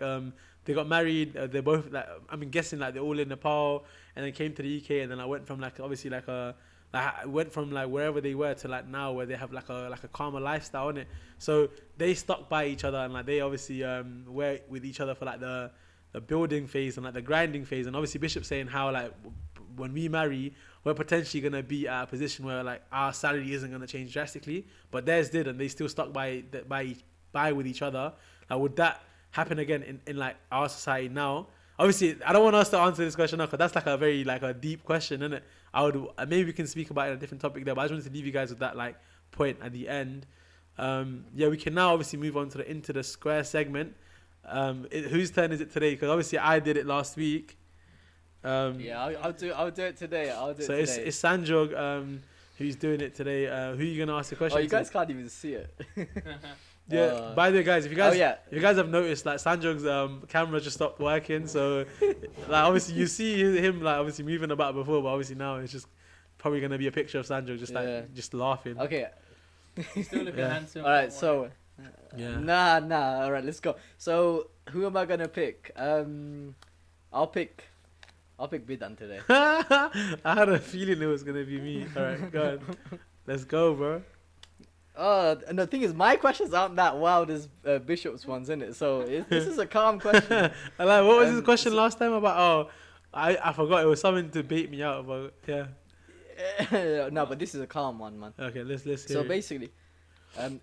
they got married. They're both like I'm guessing like they're all in Nepal, and then came to the UK, and then I went from like obviously like went from like wherever they were to like now where they have like a calmer lifestyle in it. So they stuck by each other, and like they obviously were with each other for like the building phase and like the grinding phase. And obviously Bishop saying how like when we marry, we're potentially gonna be at a position where like our salary isn't gonna change drastically, but theirs did, and they still stuck by with each other. Like would that happen again in like our society now? Obviously, I don't want us to answer this question now because that's like a very like a deep question, isn't it? I would maybe we can speak about it in a different topic there, but I just wanted to leave you guys with that like point at the end. Yeah, we can now obviously move on to the into the square segment. Whose turn is it today? Because obviously I did it last week. Yeah, I'll do it today. So it's Sanjog who's doing it today. Who are you gonna ask the question? Oh, you guys can't even see it. Yeah. By the way, guys, if you guys have noticed, like Sanjog's camera just stopped working, so like obviously you see him like obviously moving about before, but obviously now it's just probably gonna be a picture of Sanjog just like just laughing. Okay. He's still looking handsome. All right, so yeah. Nah. All right, let's go. So who am I gonna pick? I'll pick Bidhan today. I had a feeling it was gonna be me. All right, go ahead. Let's go, bro. And the thing is, my questions aren't that wild as Bishop's ones, isn't it? So this is a calm question. Like, what was his question last time about? Oh, I forgot. It was something to bait me out about. Yeah. No, but this is a calm one, man. Okay, let's hear So it. basically,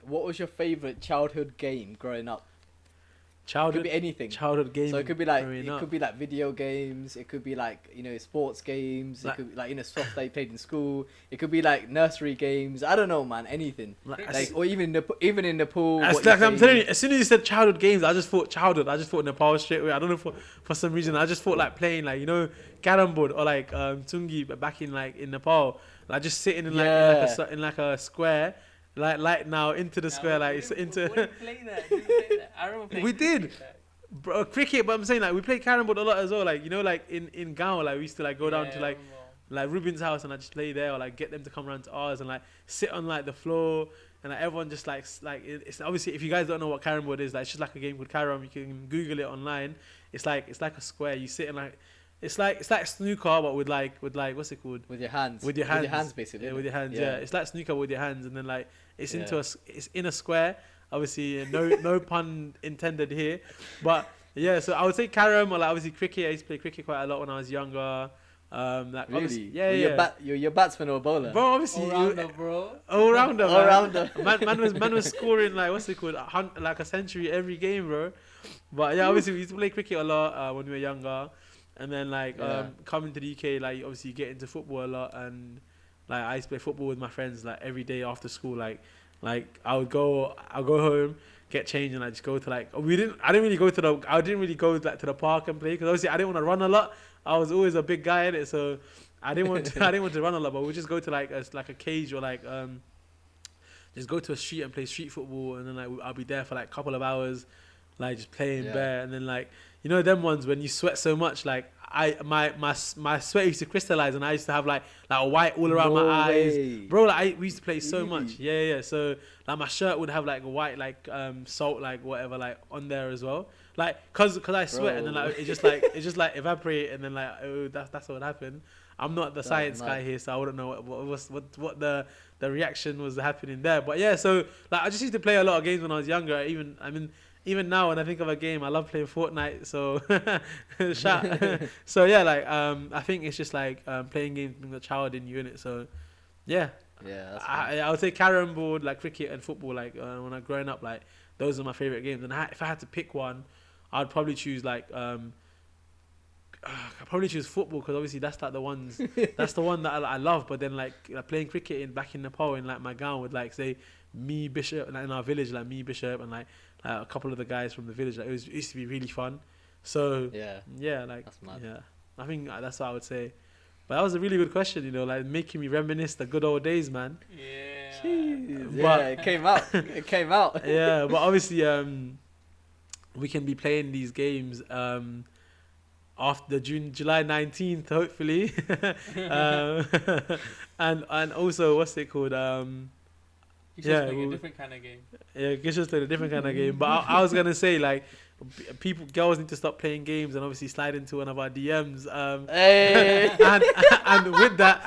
what was your favorite childhood game growing up? It could Childhood be anything. childhood game. So it could be like growing up. could be like video games. It could be like sports games. Like- It could be like stuff that you played in school. It could be like nursery games. I don't know, man. Anything. Like or even in the pool. It's what you like I'm played. telling you, as soon as you said childhood games, I just thought childhood. I just thought Nepal straight away. I don't know for some reason. I just thought like playing like carrom board or like tungi, but back in Nepal, like just sitting in in like a square, like now into the square, like it's into. When did you play that? Did you play that? I remember playing We did. cricket. Bro, cricket, but I'm saying like we played carrom board a lot as well. Like like in Gao, like we used to like go down to I like Ruben's house and I just play there, or like get them to come around to ours and like sit on like the floor and like everyone just like it's obviously, if you guys don't know what carrom board is, like it's just like a game called carrom. You can Google it online. It's like a square. You sit in like it's like snooker, but with like what's it called? With your hands. With your hands. With your hands, basically. Yeah, with your hands. Yeah. It's like snooker with your hands, and then like it's in a square. Obviously, no pun intended here, but yeah. So I would say carrom or like obviously cricket. I used to play cricket quite a lot when I was younger. Like Really? yeah. You're your batsman or bowler. Bro, obviously, All-rounder, bro. all-rounder, man. All-rounder. Man was scoring like what's it called, like a century every game, bro. But yeah, obviously we used to play cricket a lot when we were younger, and then like coming to the UK, like obviously you get into football a lot, and like I used to play football with my friends like every day after school. Like I'll go home, get changed, and I just go to like I didn't really go to the park and play, because obviously I didn't want to run a lot. I was always a big guy in it, so I didn't want to run a lot. But we just go to like a cage or like just go to a street and play street football, and then like I'll be there for like a couple of hours, like just playing bare, and then like them ones when you sweat so much, like my sweat used to crystallize, and I used to have like a white all around my eyes, bro. Like we used to play so much, yeah. So like my shirt would have like white salt like whatever like on there as well, like cause I sweat, and then like it just like evaporate, and then like that's what happened. I'm not the science guy here, so I wouldn't know what the reaction was happening there. But yeah, so like I just used to play a lot of games when I was younger. Even now when I think of a game, I love playing Fortnite. So so yeah, like I think it's just like playing games, being the child in you, innit? So yeah. Yeah, I would say carrom board, like cricket and football. Like when I growing up, like those are my favorite games. And if I had to pick one, I'd probably choose like I'd probably choose football, because obviously that's like the ones that's the one that I love. But then like playing cricket back in Nepal in like my gown with like say me Bishop, like in our village, like me Bishop and like a couple of the guys from the village, like it used to be really fun. So yeah, like that's mad. Yeah, I think that's what I would say. But that was a really good question, like making me reminisce the good old days, man. Yeah. Jeez. But- It came out. It came out. Yeah, but obviously we can be playing these games after July 19th, hopefully. And also, what's it called? You should play a different kind of game. Yeah, it's just a different kind of game. But I was gonna say like, girls need to stop playing games and obviously slide into one of our DMs. Hey. and with that,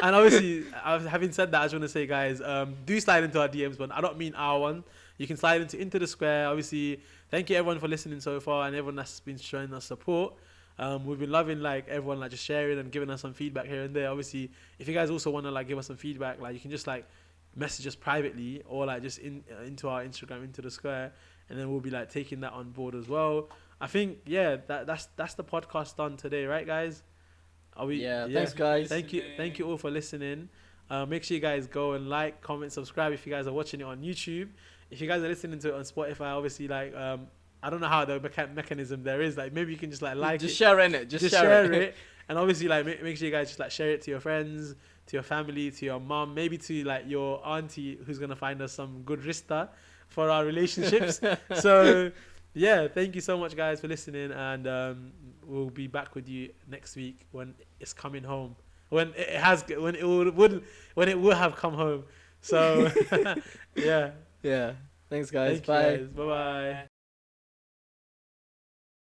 obviously, having said that, I just want to say, guys, do slide into our DMs, but I don't mean our one. You can slide into the square. Obviously, thank you everyone for listening so far, and everyone that's been showing us support. We've been loving like everyone like just sharing and giving us some feedback here and there. Obviously, if you guys also want to like give us some feedback, like you can just like message us privately, or like just into our Instagram, into the square, and then we'll be like taking that on board as well. I think that's the podcast done today, right, guys? Are we? Yeah. Thanks, guys. Thank you all for listening. Make sure you guys go and like, comment, subscribe if you guys are watching it on YouTube. If you guys are listening to it on Spotify, obviously like I don't know how the mechanism there is. Like maybe you can just like just it. share it. Just share it. And obviously like make sure you guys just like share it to your friends, to your family, to your mom, maybe to like your auntie who's gonna find us some good rista for our relationships. So yeah, thank you so much guys for listening, and we'll be back with you next week when it's coming home. When it will have come home. So yeah. Yeah. Thanks, guys. Thank Bye. you guys. Bye bye.